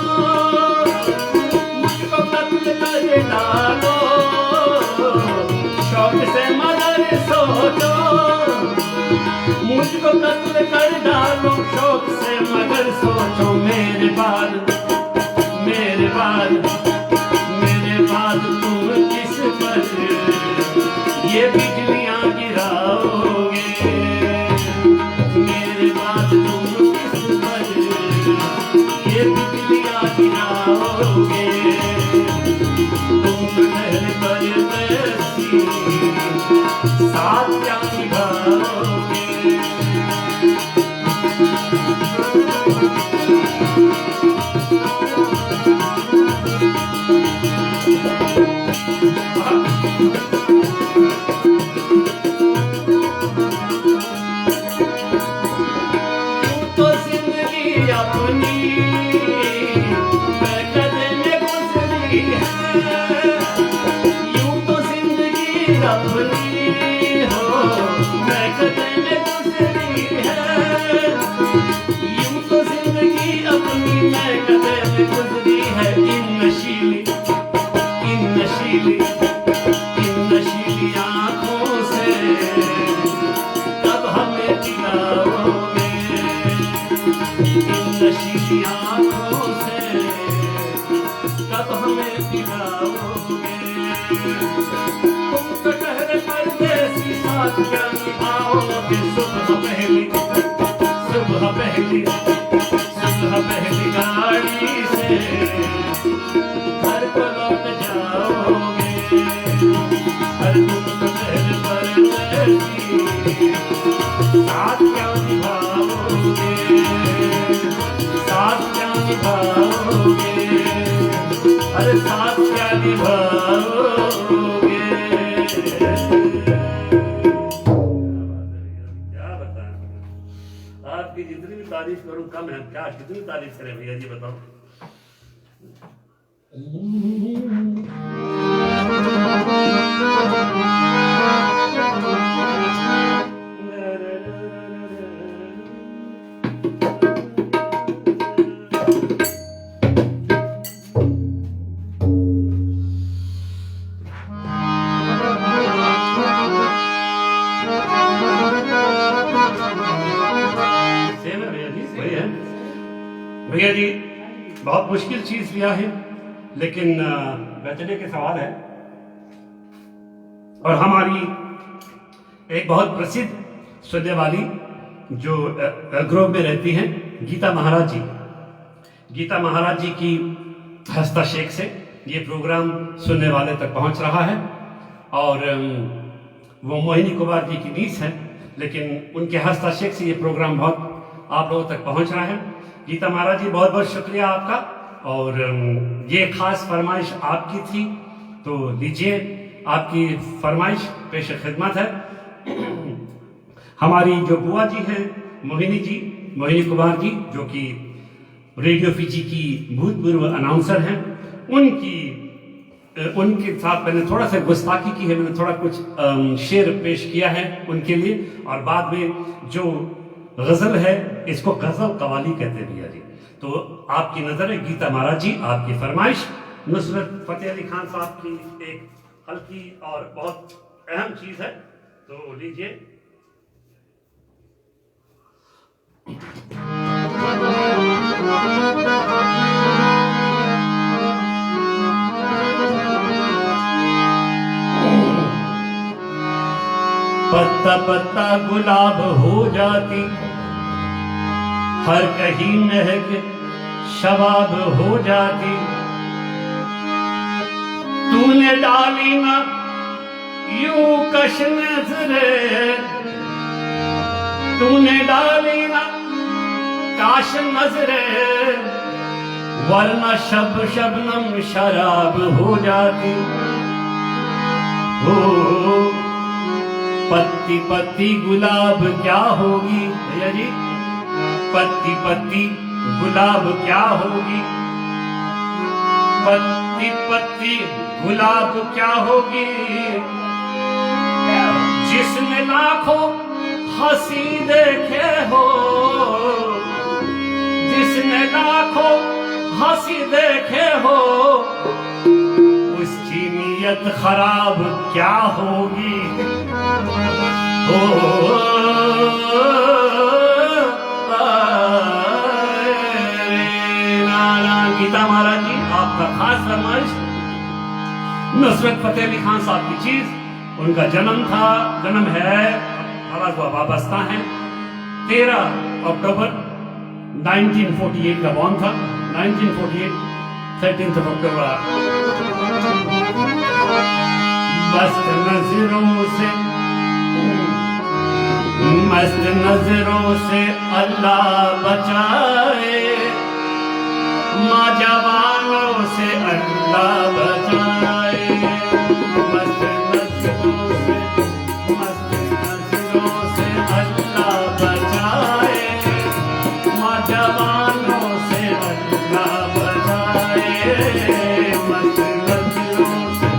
मुझको कत्ल कर डालो शौक से मगर सोचो, मुझको कत्ल कर डालो शौक से मगर सोचो। मेरे बाद तुम किस पर अपनी हो, महकते में गुजरी है। यूं तो जिंदगी अपनी महकते में गुजरी है। इन नशीली आँखों से कब हमें पिलाओगे? इन नशीली आँखों से कब हमें पिलाओगे? तुम तो शहर परदेसी साथ क्या निभाओगे? सुबह पहली गाड़ी से घर को लौट जाओगे। हर तुम तो शहर परदेसी साथ क्या निभाओगे? साथ क्या निभाओगे? अरे साथ क्या निभाओगे? क्या बताएं, आपकी जितनी भी तारीफ करूं कम है। क्या कितनी तारीफ करें भैया जी, बताओ। भैया जी बहुत मुश्किल चीज लिया है, लेकिन बचने के सवाल है। और हमारी एक बहुत प्रसिद्ध सुनने वाली जो ग्रोव में रहती हैं, गीता महाराज जी की हस्तक्षेप से ये प्रोग्राम सुनने वाले तक पहुंच रहा है। और वो मोहिनी कुमार जी की नीस है, लेकिन उनके हस्तक्षेप से ये प्रोग्राम बहुत आप लोगों तक पहुंच रहा है। गीता महाराज जी बहुत बहुत शुक्रिया आपका। और ये खास फरमाइश आपकी थी, तो लीजिए आपकी फरमाइश पेश खिदमत है। हमारी जो बुआ जी हैं मोहिनी कुमार जी, जो कि रेडियो फिजी की भूतपूर्व अनाउंसर हैं, उनके साथ मैंने थोड़ा सा गुस्ताखी की है। मैंने थोड़ा कुछ शेर पेश किया है उनके लिए, और बाद में जो गजल है इसको गजल कवाली कहते हैं भैया जी। तो आपकी नजर है गीता महाराज जी, आपकी फरमाइश नुसरत फतेह अली खान साहब की एक हल्की और बहुत अहम चीज है, तो लीजिए। पत्ता पत्ता गुलाब हो जाती, हर कहीं महक शबाब हो जाती। तूने डाली ना यूं कश नजरे, तूने डाली ना काश नजरे, वरना शबनम शराब हो जाती। हो पत्ती पत्ती गुलाब क्या होगी भैया जी, पत्ती पत्ती गुलाब क्या होगी, पत्ती पत्ती गुलाब क्या होगी। जिसने लाखों हंसी देखे हो, जिसने लाखों हंसी देखे हो, उसकी नीयत खराब क्या होगी। गीता महाराज जी आपका खास फरमाइश नुसरत फतेह अली खान साहब की चीज। उनका जन्म है हालात वाबस्ता है 13 अक्टूबर 1948 का बॉर्न था। 1948 13 अक्टूबर। मस्त नजरों से अल्लाह बचाए, माँ जवानों से अल्लाह बचाए। मस्त नजरों से अल्लाह बचाए, माँ जवानों से अल्लाह बचाए। मस्त नजरों से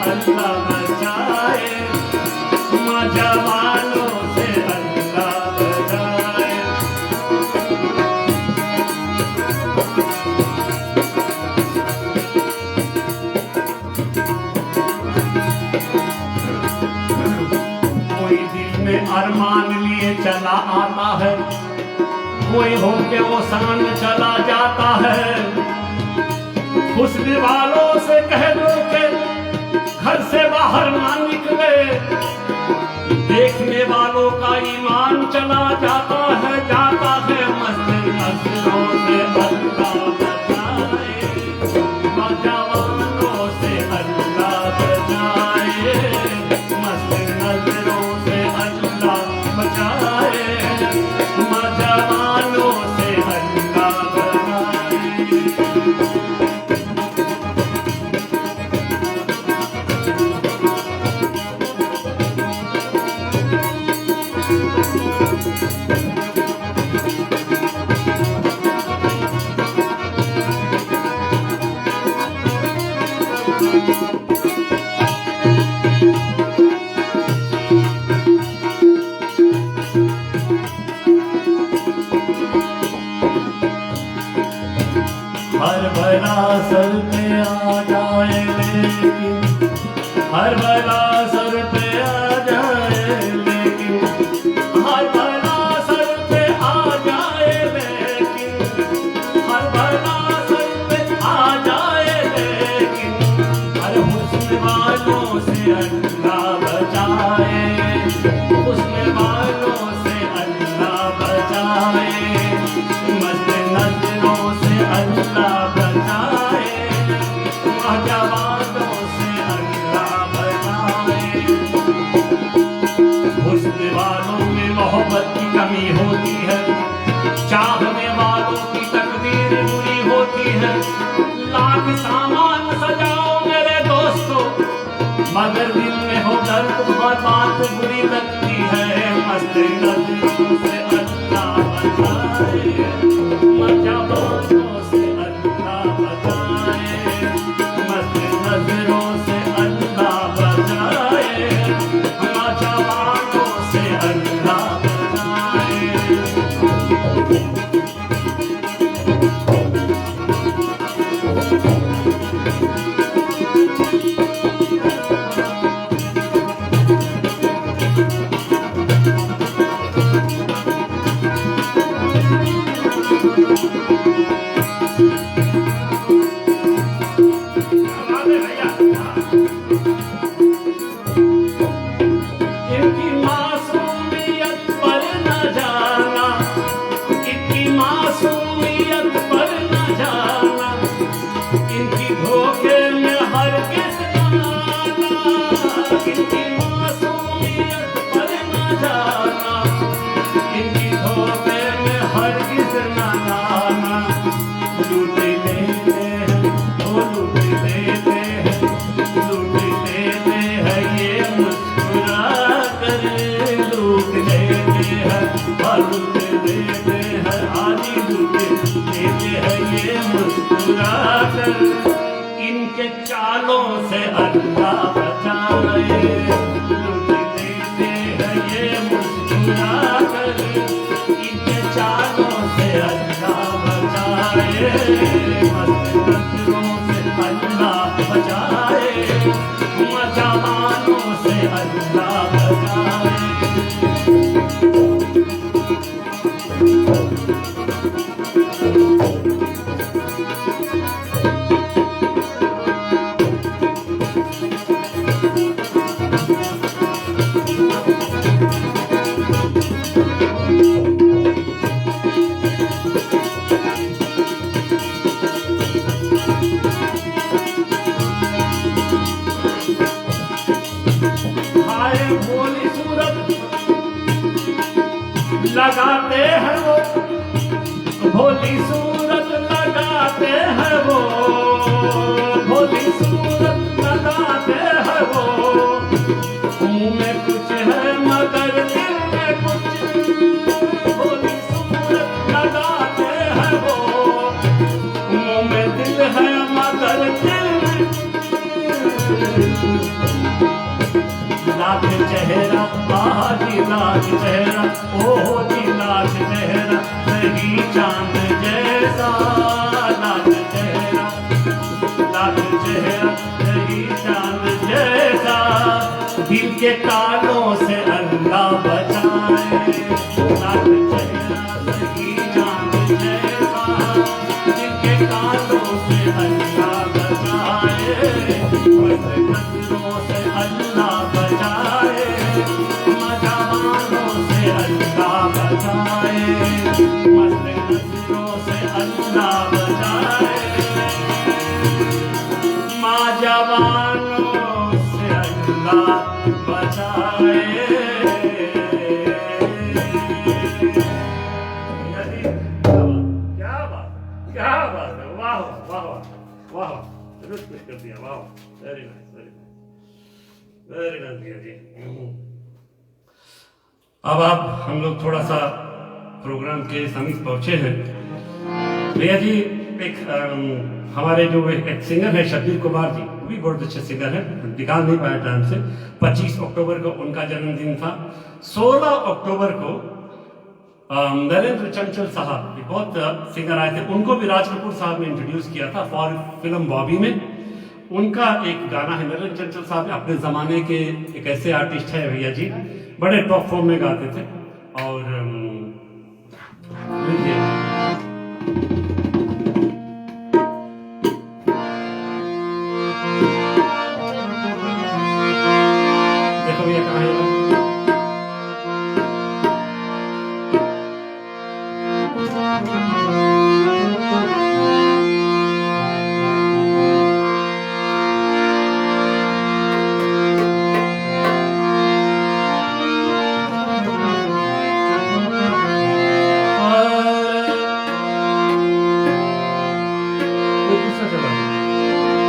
अल्लाह बचाए, में अरमान लिए चला आता है, कोई हो के वो शान चला जाता है। हुस्न वालों से कह दो के घर से बाहर ना निकले, देखने वालों का ईमान चला जाता है, जाता है। मस्त नजरों से अल्लाह बचाए, नौजवानों से अल्लाह बचाए, मस्त नजरों से अल्लाह बचाए, नौजवानों से अल्लाह बचाए। हर भला सर पे आ जाए लेकिन, हर भला सर पे आ जाए लेकिन, हर भला सर पे आ जाए लेकिन, हर भला सर पे आ जाए लेकिन, हर हुस्न वालों से अल्लाह बचाए, हुस्न वालों से अल्लाह बचाए, मस्त नजरों से अल्लाह बचाए, नौजवानों से अल्लाह बचाए। हुस्न वालों में मोहब्बत की कमी होती है, चाहने वालों की तकदीर बुरी होती है। लाख सामान सजाओ मेरे दोस्तों, मगर दिल में हो दर्द बहुत बात बुरी लगती है। मस्त नजरों से अल्लाह बचाए, नौजवानों से अल्लाह बचाए, मस्त नजरों से अल्लाह बचाए, नौजवानों से अल्लाह बचाए। इनकी मासूमियत पर न जाना, इनकी मासूमियत पर न जाना, इनकी धोखे में हरगिज़ न आना, इनकी मासूमियत पर न जाना, इनकी धोखे में हरगिज़ न आना। लूट लेते हैं, वो लूट लेते हैं, लूट लेते हैं ये मुस्कुरा कर, लूट लेते हैं, लूट लेते हैं, आदि लूट लेते हैं ये मुस्कुरा कर। इनके चालों से अल्लाह बचाए, लूट लेते हैं ये मुस्कुरा कर, इनके चालों से अल्लाह बचाए, मस्त नजरों से अल्लाह बचाए, नौजवानों से अल्लाह बचाए। हाय भोली सूरत लगाते हैं वो, भोली सूरत लगाते हैं वो, भोली सूरत लगाते हैं वो। मुंह में कुछ है मगर दिल में कुछ, भोली सूरत लगाते हैं वो। मुंह में दिल है मगर दिल में लाख चेहरा, आदि लाख चेहरा, ओ जी लाख चेहरा, सही चांद जैसा लाख चेहरा, लाख चेहरा, सही चांद जैसा। दिल के कालों से अल्लाह बचाए, लाल चेहरा सही जान जैसा, दिल के कालों से अल्लाह बचाए, बस नजरों से अल्लाह बचाए, नौजवानों से अल्लाह बचाए, मस्त नजरों से अल्लाह बचाए, नौजवानों से अल्लाह बचाए। क्या बात, क्या बात है, वाह वाह वाह, रुक कर दिया, वाह, very nice, very nice, very nice भैया जी। अब आप हम लोग थोड़ा सा प्रोग्राम के समीप पहुंचे हैं। भैया जी एक हमारे जो एक सिंगर है शब्बीर कुमार जी, वो भी बहुत अच्छे सिंगर है, निकाल नहीं पाया टाइम से। 25 अक्टूबर को उनका जन्मदिन था। 16 अक्टूबर को नरेंद्र चंचल साहब, बहुत सिंगर आए थे, उनको भी राज कपूर साहब ने इंट्रोड्यूस किया था फॉर फिल्म बॉबी में। उनका एक गाना है, नरेंद्र चंचल साहब अपने जमाने के एक ऐसे आर्टिस्ट है भैया जी, बड़े टॉप फॉर्म में गाते थे। और देखो भैया कहाँ है,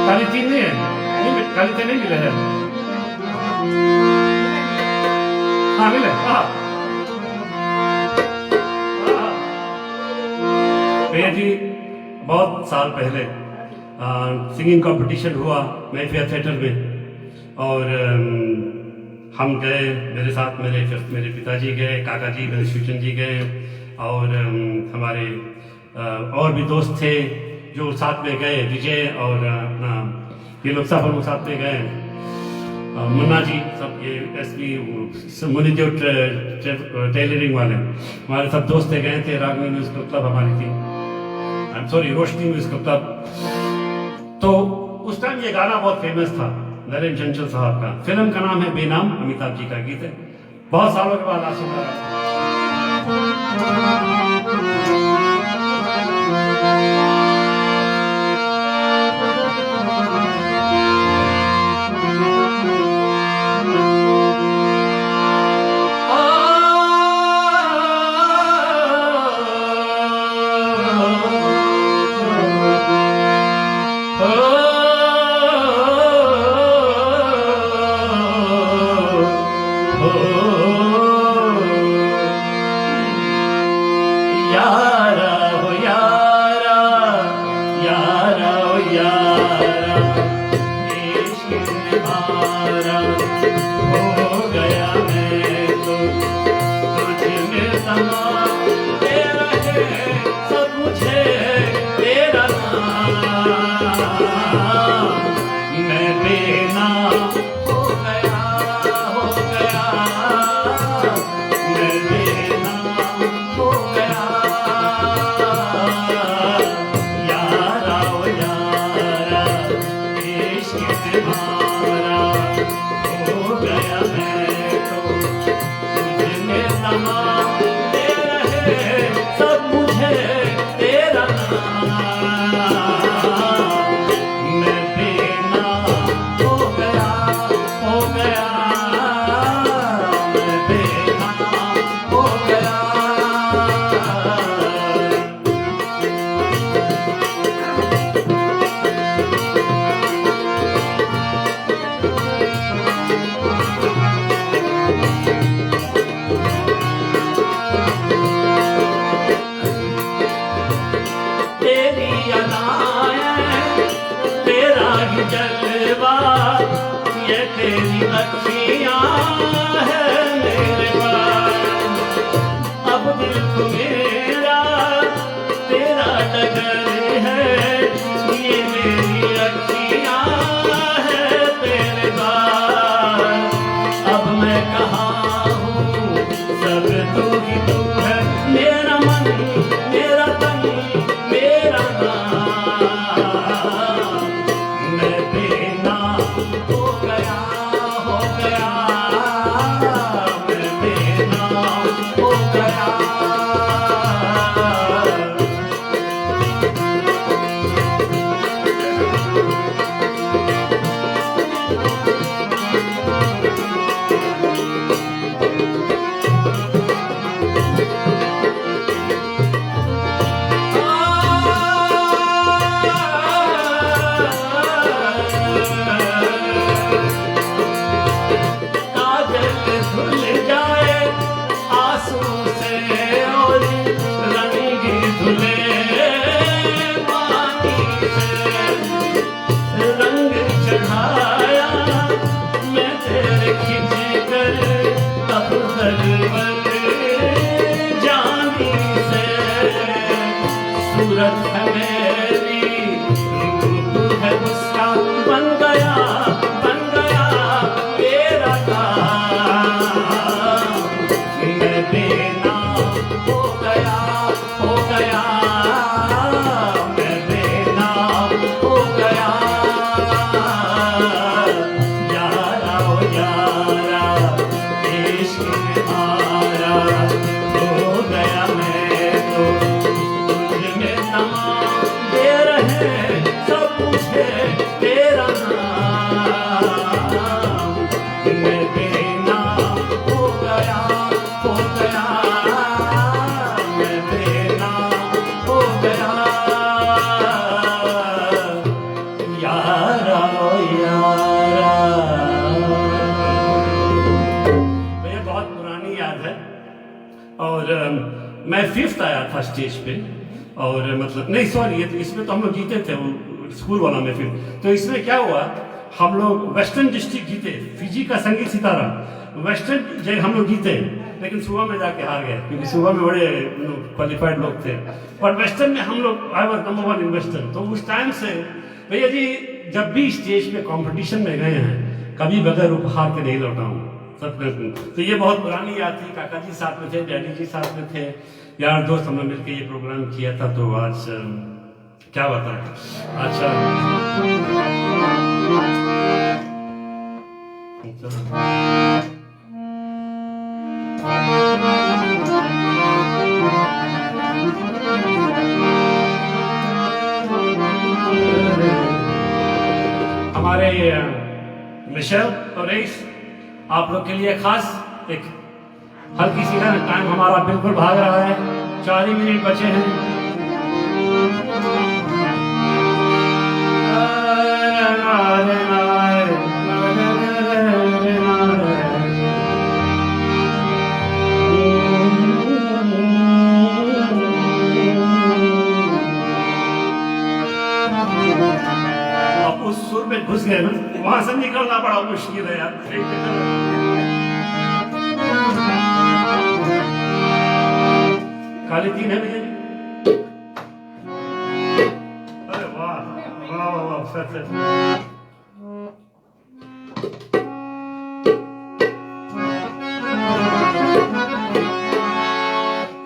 खाली तीन नहीं है, खाली तीन नहीं मिले हैं। हाँ मिले, भैया जी बहुत साल पहले सिंगिंग कंपटीशन हुआ मैफेयर थिएटर में, और हम गए, मेरे साथ मेरे पिताजी गए, काका जी मेरे शिवचंद जी गए, और हमारे और भी दोस्त थे जो साथ में गए, विजय और ये लोग सब हम साथ में गए, मुन्ना जी सब, ये एसपी मुनि जो टेलरिंग वाले, हमारे सब दोस्त गए थे। रागनी म्यूजिकल क्लब हमारी थी, I am sorry Roshni musical club. तो उस टाइम ये गाना बहुत फेमस था नरेंद्र चंचल साहब का। फिल्म का नाम है बेनाम, अमिताभ जी का गीत है, बहुत सालों के बाद आज सुन रहा। गया, मैं बेनाम हो गया। काजल धुल जाए आंसू से और रंग धुले पानी से, रंग चढ़ाया मैं तेरे खिंच कर अब बलबल जानी से। सूरत है मेरी रूप है उसका, बन गया तेरा काम। मैं बेनाम हो गया, मैं बेनाम हो गया। यारा ओ यारा इश्क में मारा, हो गया मैं तो तुझ में तमाम। दे रहे सब पूछे तेरा नाम। मैं बेनाम हो गया, मैं बेनाम हो गया। यारा ओ यारा। तो ये बहुत पुरानी याद है। और मैं 5th आया था स्टेज पे, और मतलब नहीं सॉरी, ये इसमें तो हम लोग जीते थे, वो स्कूल वाला में। फिर तो इसमें क्या हुआ, हम लोग वेस्टर्न डिस्ट्रिक्ट जीते, फिजी का संगीत सितारा वेस्टर्न जगह हम लोग जीते, लेकिन सुबह में जाके हार गए क्योंकि सुबह में बड़े क्वालिफाइड लोग थे। और वेस्टर्न में हम लोग I was number 1 in western. तो उस टाइम से भैया जी जब भी स्टेज पे कंपटीशन में गए हैं, कभी बगैर उपहार के नहीं लौटा हूँ सब। तो ये बहुत पुरानी याद थी। काका जी साथ में थे, डैडी जी साथ में थे, यार दोस्त हम लोग मिलकर ये प्रोग्राम किया था। तो आज क्या बताएं। अच्छा हमारे मिशेल और रेस, आप लोग के लिए खास एक हल्की सी ना, टाइम हमारा बिल्कुल भाग रहा है, 4 ही मिनट बचे हैं। अब उस सुर में घुस गए ना, वहां से निकलना बड़ा मुश्किल है यार। खाली 3 है भैया। अरे वाह वाह वाह, सच।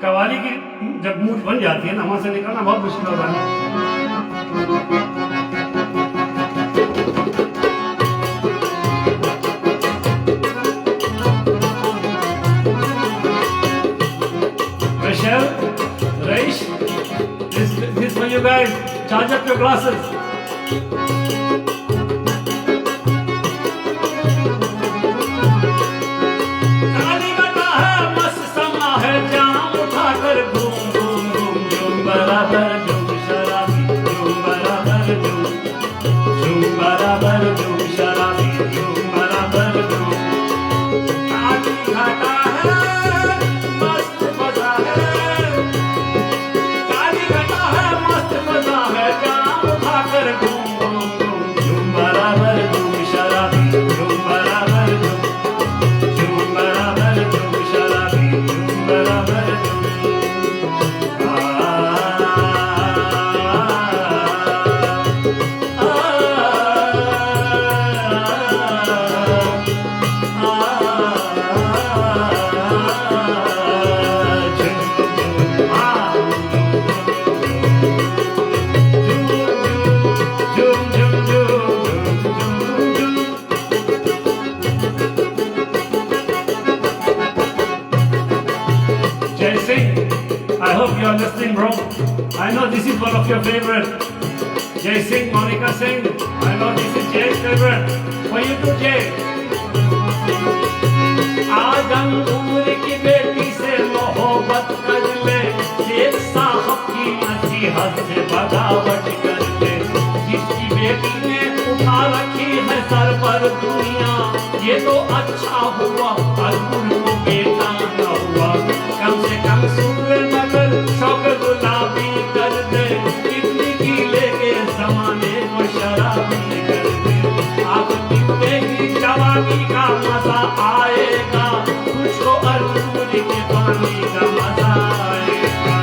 कवाली की जब मूड बन जाती है ना, वहां से निकलना बहुत मुश्किल होता है। Michelle, Raish, this for you guys. Charge up your glasses. काली बता है, मस्त समा है, जाम उठाकर घूम घूम घूम, झूम बराबर झूम शराबी, झूम बराबर झूम बराबर झूम शराबी, झूम बराबर झूम। काली घाटा है, मस्त मजा है, काली घटा है, मस्त मजा है, जाम उठाकर घूम घूम घूम, you're listening, bro. I know this is one of your favorite. Jay Singh, Monica Singh. I know this is Jay's favorite. For you too, Jay. Azamgarh की बेटी से मोहब्बत कर ले, शेख साहब की नसीहत से बगावत कर ले। जिसकी बेटी ने उठा रखी है सर पर दुनिया, ये तो अच्छा हुआ अकबर को बेटा न हुआ। कम से कम सूर्य मगर शौक गुलाबी कर दे, इतनी की लेके जमाने को शराबी कर दे। आग पीते ही जवानी का मजा आएगा, तुझको अरबूज के पानी का मजा आएगा।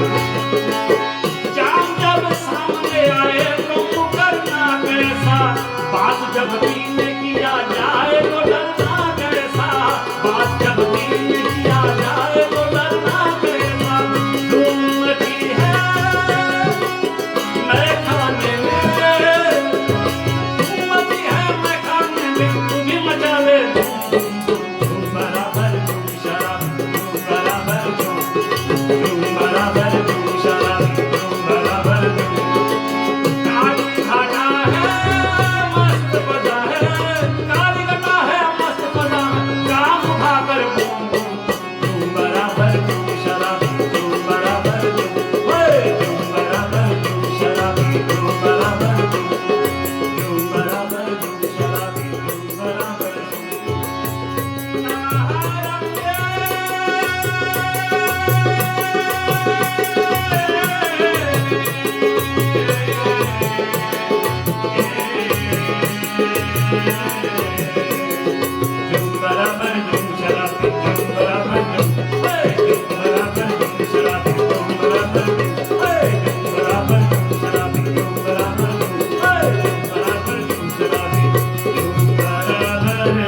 जाम जब सामने आए तो मुकरना कैसा, बात जब पीने किया जाए तो डरना कैसा, बात जब पीने किया जाए तो डरना कैसा। धूम मची है मैं खाने में, धूम मची है मैं खाने में, तू भी मचा ले। धूम बराबर धूम शराब, धूम बराबर धूम बराबर धूम शराब, धूम बराबर धूम। काली घाटा है मस्त बजा है, काली घाटा है मस्त बजा, काम उठाकर बूम बूम। धूम बराबर धूम शराब, धूम बराबर धूम, ओए धूम बराबर धूम शराब, धूम बराबर धूम बराबर धूम शराब, धूम बराबर धूम बराबर धूम शराब, धूम बराबर धूम, ओए धूम बराबर धूम शराब, धूम बराबर धूम, ओए धूम बराबर धूम शराब, धूम बराबर धूम, ओए धूम बराबर धूम शराब, धूम बराबर धूम।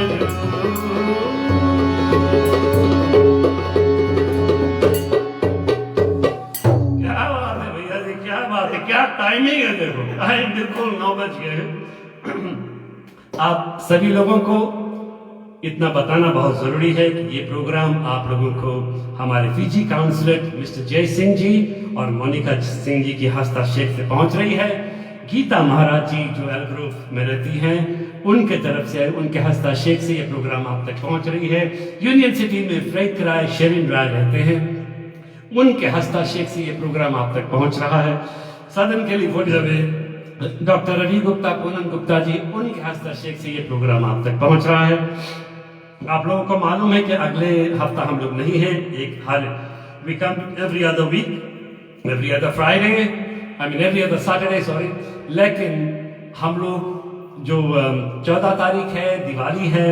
क्या बात है भैया जी, क्या बात है, क्या टाइमिंग है। देखो बिल्कुल 9 बज गए। आप सभी लोगों को इतना बताना बहुत जरूरी है कि ये प्रोग्राम आप लोगों को हमारे फीजी काउंसलर मिस्टर जय सिंह जी और मोनिका सिंह जी की हस्तक्षेप से पहुंच रही है। गीता महाराज जी जो एल ग्रुप में रहती हैं, उनके तरफ से, उनके हस्तक्षेप से ये प्रोग्राम आप तक पहुंच रही है। यूनियन सिटी में फ्रेड राय, शेरिन राय रहते हैं, उनके हस्तक्षेप से ये प्रोग्राम आप तक पहुंच रहा है। सदन कैलिफोर्निया में डॉक्टर रवि गुप्ता, पूनम गुप्ता जी, उनके हस्तक्षेप से ये प्रोग्राम आप तक पहुंच रहा है। आप लोगों को मालूम है कि अगले हफ्ता हम लोग नहीं हैं, एक हर we come every other week, every other Friday, I mean every other Saturday, sorry. लेकिन हम लोग जो 14 तारीख है, दिवाली है,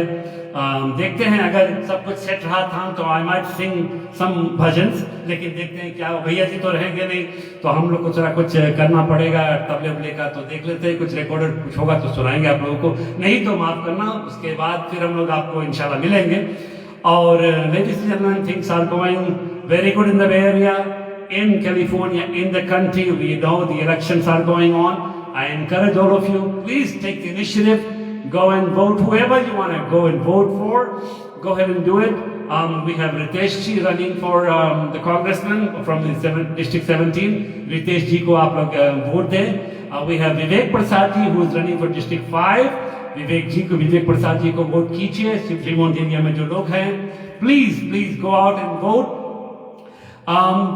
देखते हैं अगर सब कुछ सेट रहा था तो आई माइट सिंग सम भजन्स, लेकिन देखते हैं क्या, भैया जी तो रहेंगे नहीं तो हम लोग को थोड़ा कुछ करना पड़ेगा तबले उबले का, तो देख लेते हैं कुछ रिकॉर्डेड कुछ होगा तो सुनाएंगे आप लोगों को, नहीं तो माफ करना। उसके बाद फिर हम लोग आपको इंशाल्लाह मिलेंगे। और ladies and gentleman, things are going very good in the bay area, in California, in the country. We know the elections are going on. I encourage all of you, please take the initiative, go and vote whoever you want to go and vote for. Go ahead and do it. We have Ritesh ji running for the congressman from the District 17. Ritesh ji को आप लोग vote दें. We have Vivek Prasad ji who is running for District 5. Vivek Prasad ji को vote कीजिए. Fremont area में जो लोग हैं, please go out and vote.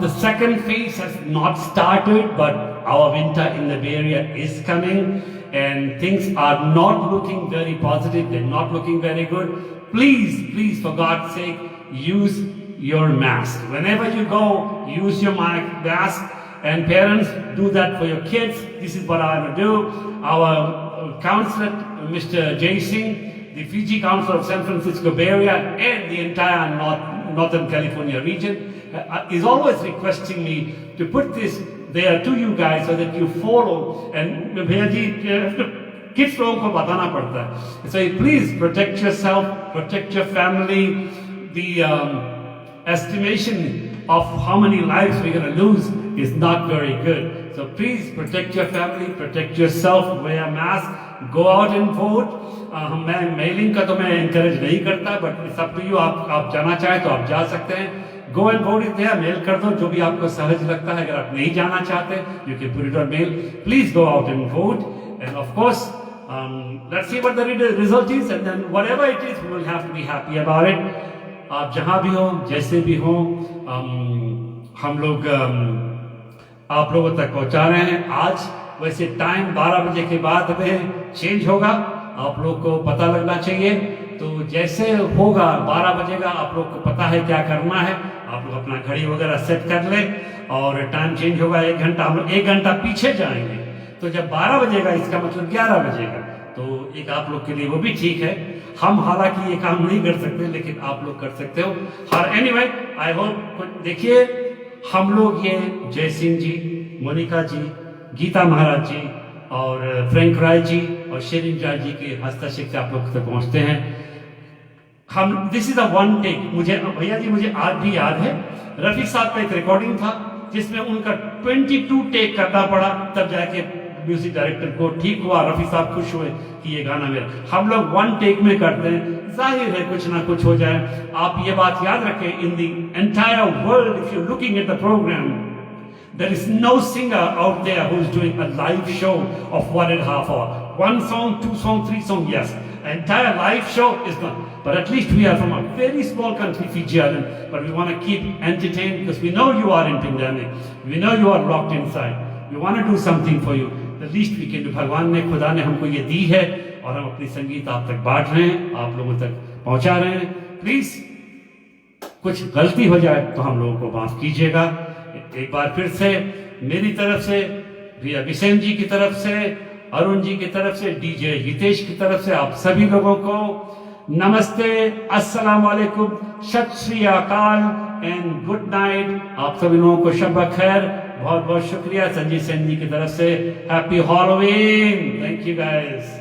The second phase has not started, but our winter in the Bay Area is coming and things are not looking very positive. They're not looking very good. Please, for God's sake, use your mask. Whenever you go, use your mask. And parents, do that for your kids. This is what I want to do. Our counselor, Mr. Jay Singh, the Fiji Council of San Francisco Bay Area and the entire Northern California region, is always requesting me to put this there to you guys so that you follow. And भैया जी किस लोगों को बताना पड़ता है, so please protect yourself, protect your family. The estimation of how many lives we're going to lose is not very good. So please protect your family, protect yourself, wear a mask, go out and vote. मैं mailing का तो मैं encourage नहीं करता, but it's up to you. आप जाना चाहे तो आप जा सकते हैं. Go and vote it there, mail कर दो जो भी आपको सहज लगता है. अगर आप नहीं जाना चाहते, you can put it on mail. Please go out and vote. And of course let's see what the result is, and then whatever it is, we will have to be happy about it. आप जहां भी हो, जैसे भी हो, हम लोग आप लोगों तक पहुंचा रहे हैं. आज वैसे टाइम 12 बजे के बाद में चेंज होगा, आप लोग को पता लगना चाहिए. तो जैसे होगा 12 बजेगा, आप लोग को पता है क्या करना है. आप लोग अपना घड़ी वगैरह सेट कर ले, और टाइम चेंज होगा 1 घंटा. हम लोग 1 घंटा पीछे जाएंगे. तो जब 12 बजेगा, इसका मतलब 11 बजेगा. तो एक आप लोग के लिए वो भी ठीक है. हम हालांकि ये काम नहीं कर सकते, लेकिन आप लोग कर सकते हो. और एनीवे, आई होप, देखिए हम लोग ये जय सिंह जी, मोनिका जी, गीता महाराज जी और फ्रैंक राय जी और शेरिन राय जी के हस्तक्षेप से आप लोग तक पहुंचते हैं. हम this is a one take. मुझे भैया जी, मुझे आज भी याद है, रफी साहब का एक रिकॉर्डिंग था जिसमें उनका 22 टेक करना पड़ा, तब जाके म्यूजिक डायरेक्टर को ठीक हुआ. रफी साहब खुश हुए कि ये गाना मेरा. हम लोग 1 टेक में करते हैं. जाहिर है कुछ ना कुछ हो जाए. आप ये बात याद रखें, in the entire world, if you looking at the programme, there is no singer out there who is doing a live show of 1.5 hour. 1 song, 2 song, 3 song, yes. Entire live show is not. But at least we are from a very small country, Fiji Island, but we want to keep entertained because we know you are in pandemic. We know you are locked inside. We want to do something for you. The least we can do. भगवान ने, खुदा ने हमको ये दी है, और हम अपनी संगीत आप तक बांट रहे हैं, आप लोगों तक पहुंचा रहे हैं. प्लीज कुछ गलती हो जाए तो हम लोगों को माफ कीजिएगा. एक बार फिर से मेरी तरफ से, भैया बिसेन जी की तरफ से, अरुण जी की तरफ से, डीजे हितेश की तरफ से, आप सभी लोगों को नमस्ते, अस्सलाम वालेकुम, सत श्री अकाल एंड गुड नाइट. आप सभी लोगों को शब खैर. बहुत बहुत शुक्रिया. संजीव सेन जी की तरफ से happy Halloween. Thank you guys.